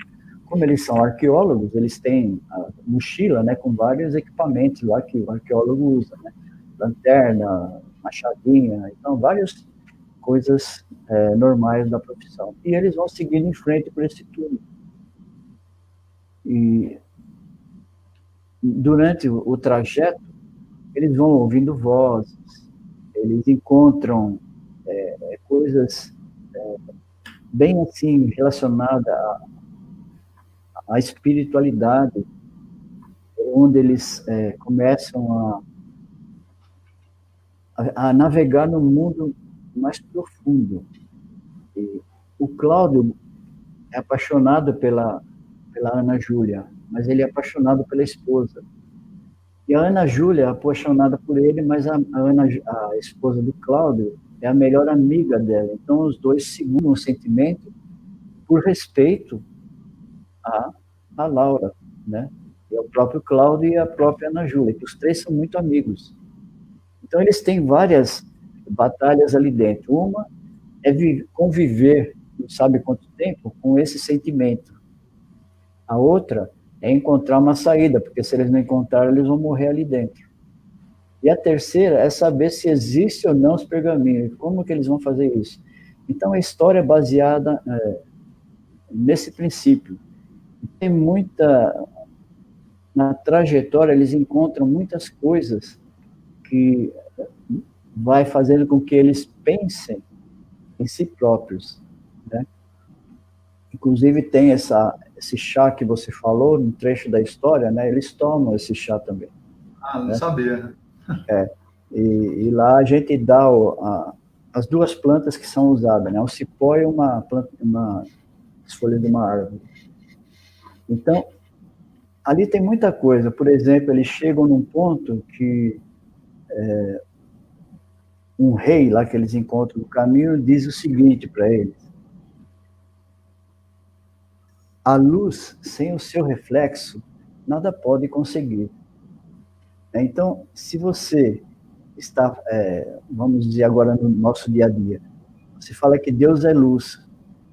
S2: Como eles são arqueólogos, eles têm a mochila, né, com vários equipamentos lá que o arqueólogo usa, né? Lanterna, machadinha, então várias coisas normais da profissão. E eles vão seguindo em frente por esse túnel. E durante o trajeto, eles vão ouvindo vozes, eles encontram coisas bem assim relacionadas à espiritualidade, onde eles começam a navegar no mundo mais profundo. E o Cláudio é apaixonado pela Ana Júlia, mas ele é apaixonado pela esposa. E a Ana Júlia é apaixonada por ele, mas a esposa do Cláudio é a melhor amiga dela. Então os dois seguram o sentimento por respeito a Laura, né? E o próprio Cláudio e a própria Ana Júlia, que os três são muito amigos. Então eles têm várias batalhas ali dentro. Uma é conviver, não sabe quanto tempo, com esse sentimento. A outra é encontrar uma saída, porque se eles não encontrarem, eles vão morrer ali dentro. E a terceira é saber se existe ou não os pergaminhos, como que eles vão fazer isso. Então a história é baseada nesse princípio. Tem na trajetória eles encontram muitas coisas que vai fazendo com que eles pensem em si próprios, né? Inclusive tem esse chá que você falou, no trecho da história, né? Eles tomam esse chá também.
S1: Ah, não sabia.
S2: E lá a gente dá as duas plantas que são usadas, né? O cipó e as folhas de uma árvore. Então, ali tem muita coisa. Por exemplo, eles chegam num ponto que um rei lá que eles encontram no caminho diz o seguinte para eles: a luz sem o seu reflexo nada pode conseguir. Então, se você vamos dizer agora no nosso dia a dia, você fala que Deus é luz,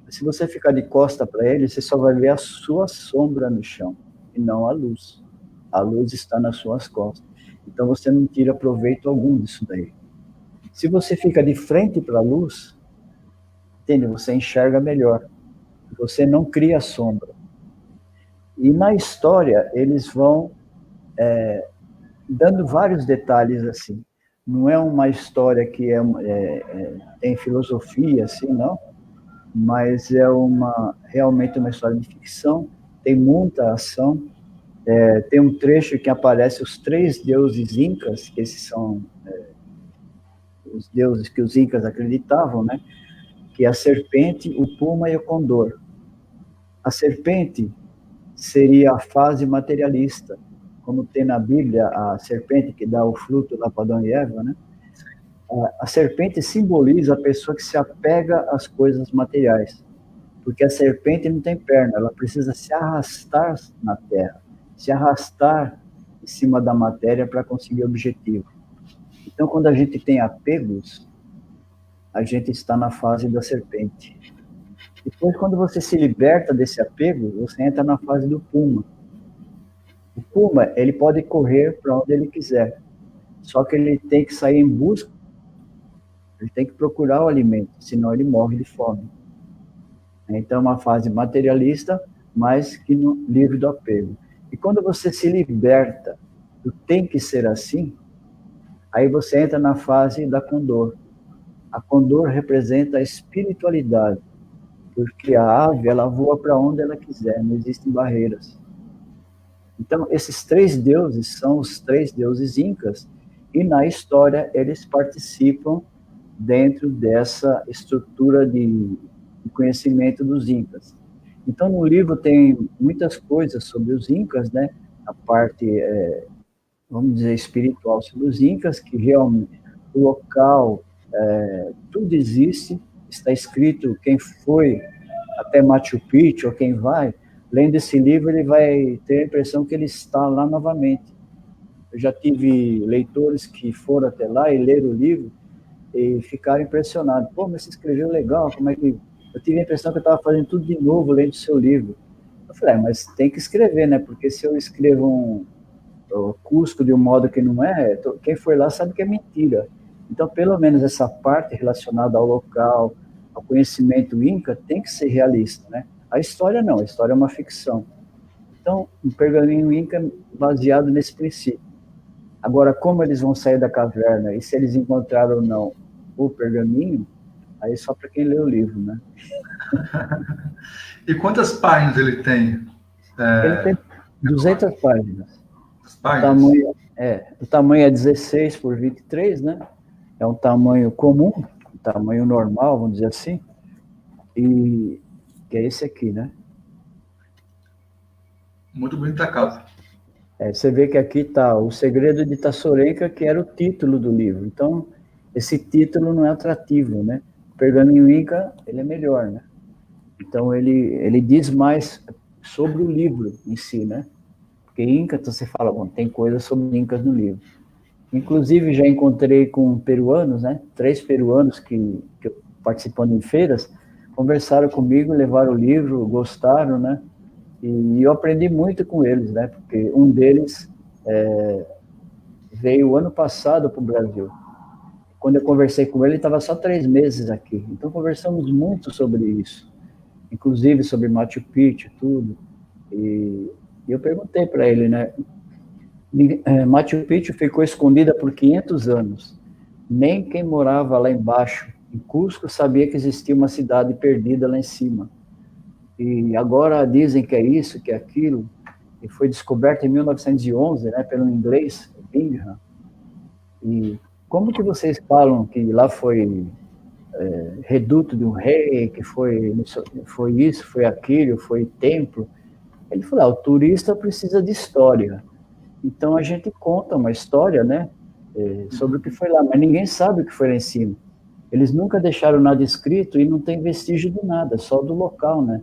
S2: Se você ficar de costa para ele, você só vai ver a sua sombra no chão, e não a luz. A luz está nas suas costas. Então você não tira proveito algum disso daí. Se você fica de frente para a luz, entende? Você enxerga melhor. Você não cria sombra. E na história, eles vão dando vários detalhes assim. Não é uma história que tem filosofia, assim, não. Mas é realmente uma história de ficção. Tem muita ação. Tem um trecho que aparece os 3 deuses incas, que esses são os deuses que os incas acreditavam, né? Que é a serpente, o puma e o condor. A serpente seria a fase materialista, como tem na Bíblia a serpente que dá o fruto lá para Adão e Eva, né? A serpente simboliza a pessoa que se apega às coisas materiais, porque a serpente não tem perna, ela precisa se arrastar na terra, se arrastar em cima da matéria para conseguir o objetivo. Então, quando a gente tem apegos, a gente está na fase da serpente. Depois, quando você se liberta desse apego, você entra na fase do puma. O puma, ele pode correr para onde ele quiser, só que ele tem que sair em busca, ele tem que procurar o alimento, senão ele morre de fome. Então, é uma fase materialista, mas que livre do apego. E quando você se liberta do tem que ser assim, aí você entra na fase da condor. A condor representa a espiritualidade, porque a ave, ela voa para onde ela quiser, não existem barreiras. Então, esses 3 deuses são os 3 deuses incas, e na história eles participam dentro dessa estrutura de conhecimento dos incas. Então, no livro tem muitas coisas sobre os incas, né? A parte, vamos dizer, espiritual sobre os incas, que realmente o local, tudo existe, está escrito quem foi até Machu Picchu, ou quem vai, lendo esse livro, ele vai ter a impressão que ele está lá novamente. Eu já tive leitores que foram até lá e leram o livro e ficaram impressionados. Pô, mas você escreveu legal, como é que... Eu tive a impressão que eu estava fazendo tudo de novo lendo o seu livro. Eu falei, mas tem que escrever, né? Porque se eu escrevo o Cusco de um modo que não é, quem foi lá sabe que é mentira. Então, pelo menos essa parte relacionada ao local, ao conhecimento inca, tem que ser realista, né? A história não, a história é uma ficção. Então, um pergaminho inca é baseado nesse princípio. Agora, como eles vão sair da caverna e se eles encontraram ou não o pergaminho, aí só para quem lê o livro, né?
S1: E quantas páginas ele tem?
S2: Ele tem 200 páginas.
S1: Páginas?
S2: O tamanho é 16 por 23, né? É um tamanho comum, um tamanho normal, vamos dizer assim. E que é esse aqui, né?
S1: Muito bonita a capa.
S2: Você vê que aqui está O Segredo de Tassorenka, que era o título do livro. Então, esse título não é atrativo, né? O pergaminho inca, ele é melhor, né? Então, ele diz mais sobre o livro em si, né? Porque inca, então você fala, bom, tem coisas sobre incas no livro. Inclusive, já encontrei com peruanos, né? 3 peruanos que participando em feiras, conversaram comigo, levaram o livro, gostaram, né? E eu aprendi muito com eles, né? Porque um deles veio ano passado para o Brasil. Quando eu conversei com ele estava só 3 meses aqui. Então, conversamos muito sobre isso. Inclusive sobre Machu Picchu, tudo. E eu perguntei para ele, né? Machu Picchu ficou escondida por 500 anos. Nem quem morava lá embaixo, em Cusco, sabia que existia uma cidade perdida lá em cima. E agora dizem que é isso, que é aquilo, e foi descoberto em 1911, né, pelo inglês, Bingham. E como que vocês falam que lá foi reduto de um rei, que foi isso, foi aquilo, foi templo? Ele falou, o turista precisa de história. Então a gente conta uma história, né, sobre o que foi lá, mas ninguém sabe o que foi lá em cima. Eles nunca deixaram nada escrito e não tem vestígio de nada, só do local, né?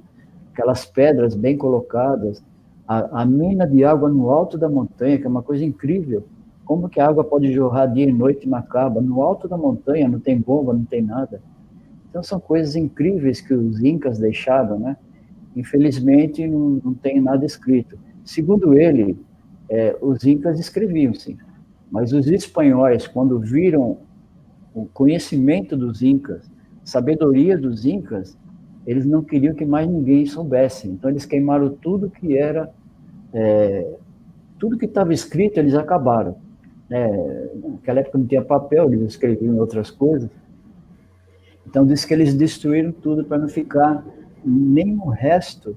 S2: Aquelas pedras bem colocadas, a mina de água no alto da montanha, que é uma coisa incrível. Como que a água pode jorrar dia e noite e não acaba? No alto da montanha não tem bomba, não tem nada. Então, são coisas incríveis que os incas deixaram, né? Infelizmente, não tem nada escrito. Segundo ele, os incas escreviam, sim. Mas os espanhóis, quando viram o conhecimento dos incas, sabedoria dos incas, eles não queriam que mais ninguém soubesse. Então, eles queimaram tudo que era, tudo que estava escrito, eles acabaram. Naquela época não tinha papel, eles escreviam outras coisas. Então, diz que eles destruíram tudo para não ficar nem o resto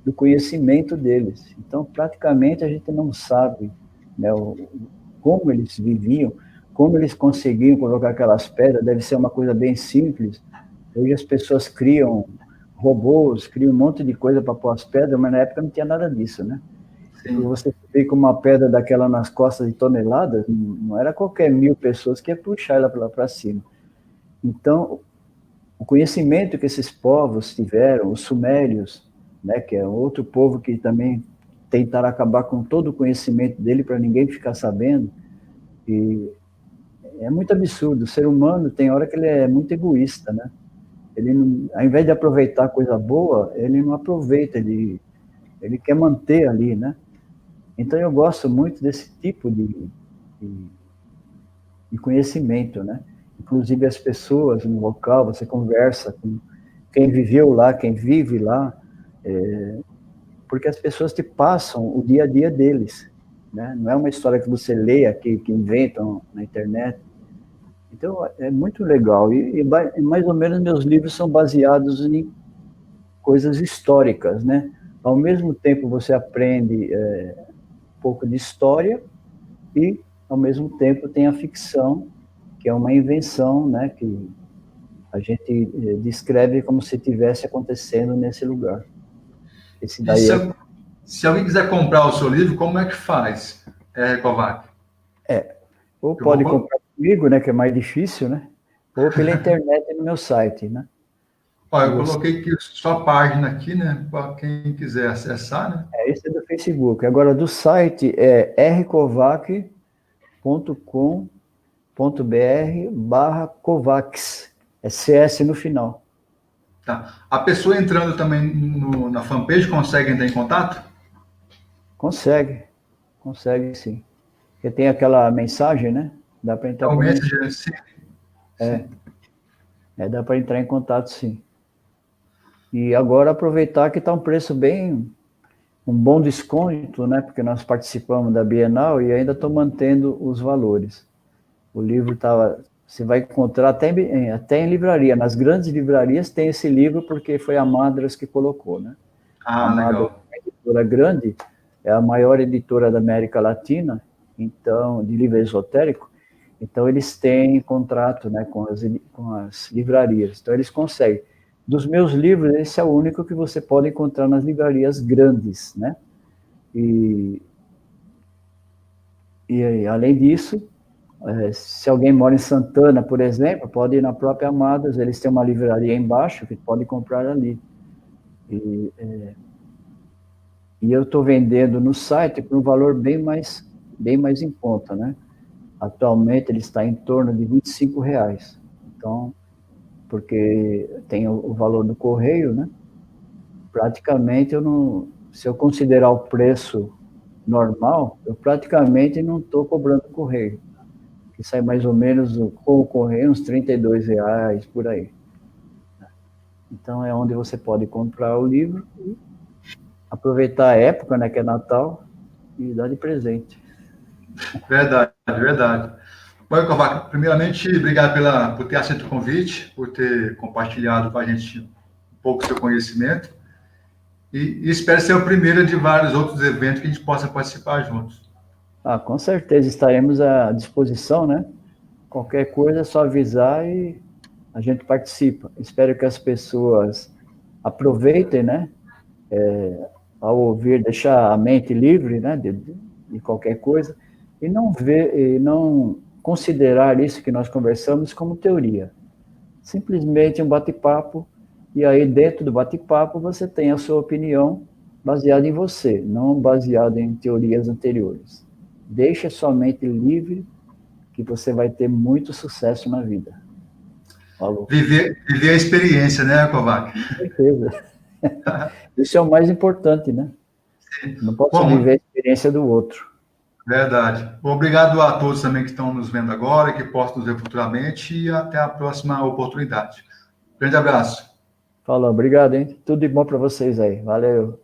S2: do conhecimento deles. Então, praticamente, a gente não sabe, né, como eles viviam, como eles conseguiam colocar aquelas pedras. Deve ser uma coisa bem simples. Hoje as pessoas criam robôs, criam um monte de coisa para pôr as pedras, mas na época não tinha nada disso, né? E
S1: Sim.
S2: você vê com uma pedra daquela nas costas de toneladas, não era qualquer 1.000 pessoas que ia puxar ela para cima. Então, o conhecimento que esses povos tiveram, os sumérios, né, que é outro povo que também tentaram acabar com todo o conhecimento dele para ninguém ficar sabendo, e é muito absurdo. O ser humano tem hora que ele é muito egoísta, né? Ele, não, ao invés de aproveitar coisa boa, ele não aproveita, ele quer manter ali, né? Então eu gosto muito desse tipo de conhecimento, né? Inclusive as pessoas no local, você conversa com quem viveu lá, quem vive lá, porque as pessoas te passam o dia a dia deles, né? Não é uma história que você leia, que inventam na internet. Então é muito legal, e mais ou menos meus livros são baseados em coisas históricas, né? Ao mesmo tempo você aprende um pouco de história e, ao mesmo tempo, tem a ficção, que é uma invenção, né, que a gente descreve como se estivesse acontecendo nesse lugar. Esse
S1: E
S2: daí
S1: se alguém quiser comprar o seu livro, como é que faz, Kovac?
S2: ou
S1: Eu vou.
S2: pode comprar comigo, né, que é mais difícil, né, ou pela internet no meu site, né.
S1: Ó, eu
S2: Você,
S1: coloquei aqui sua página aqui, né? Para quem quiser acessar, né?
S2: esse é do Facebook. Agora, do site é rcovac.com.br/Covax. É CS no final.
S1: Tá. A pessoa entrando também na fanpage consegue entrar em contato?
S2: Consegue, consegue sim. Porque tem aquela mensagem, né? Dá para
S1: É
S2: entrar
S1: o
S2: por mensagem.
S1: Messenger, sim. Sim.
S2: Dá para entrar em contato sim. E agora aproveitar que está um preço bem, um bom desconto, né? Porque nós participamos da Bienal e ainda estou mantendo os valores. O livro estava, você vai encontrar até em livraria. Nas grandes livrarias tem esse livro porque foi a Madras que colocou, né? A
S1: Ah,
S2: Madras
S1: legal.
S2: é uma editora grande, é a maior editora da América Latina, então, de livro esotérico. Então, eles têm contrato, né, com as livrarias. Então, eles conseguem. Dos meus livros, esse é o único que você pode encontrar nas livrarias grandes, né? E, e além disso, se alguém mora em Santana, por exemplo, pode ir na própria Amadas, eles têm uma livraria embaixo que pode comprar ali. E, e eu estou vendendo no site por um valor bem mais em conta, né? Atualmente ele está em torno de R$ 25. Então, porque tem o valor do correio, né? Praticamente eu não, se eu considerar o preço normal, eu praticamente não estou cobrando correio, que sai mais ou menos com o correio uns R$ 32 por aí. Então é onde você pode comprar o livro e aproveitar a época, né, que é Natal, e dar de presente.
S1: Verdade, verdade. Bom, Kovac, primeiramente, obrigado por ter aceito o convite, por ter compartilhado com a gente um pouco do seu conhecimento. E espero ser o primeiro de vários outros eventos que a gente possa participar juntos.
S2: Ah, com certeza estaremos à disposição, né? Qualquer coisa é só avisar e a gente participa. Espero que as pessoas aproveitem, né? Ao ouvir, deixar a mente livre, né? De qualquer coisa e não considerar isso que nós conversamos como teoria. Simplesmente um bate-papo e aí dentro do bate-papo você tem a sua opinião baseada em você, não baseada em teorias anteriores. Deixe a sua mente livre que você vai ter muito sucesso na vida. Falou.
S1: Viver a experiência, né, Kovac?
S2: Com certeza. Isso é o mais importante, né? Não posso
S1: Bom,
S2: viver a experiência do outro.
S1: verdade. Obrigado a todos também que estão nos vendo agora, que possam nos ver futuramente e até a próxima oportunidade. Grande abraço.
S2: Falou, obrigado, hein? Tudo de bom para vocês aí. Valeu.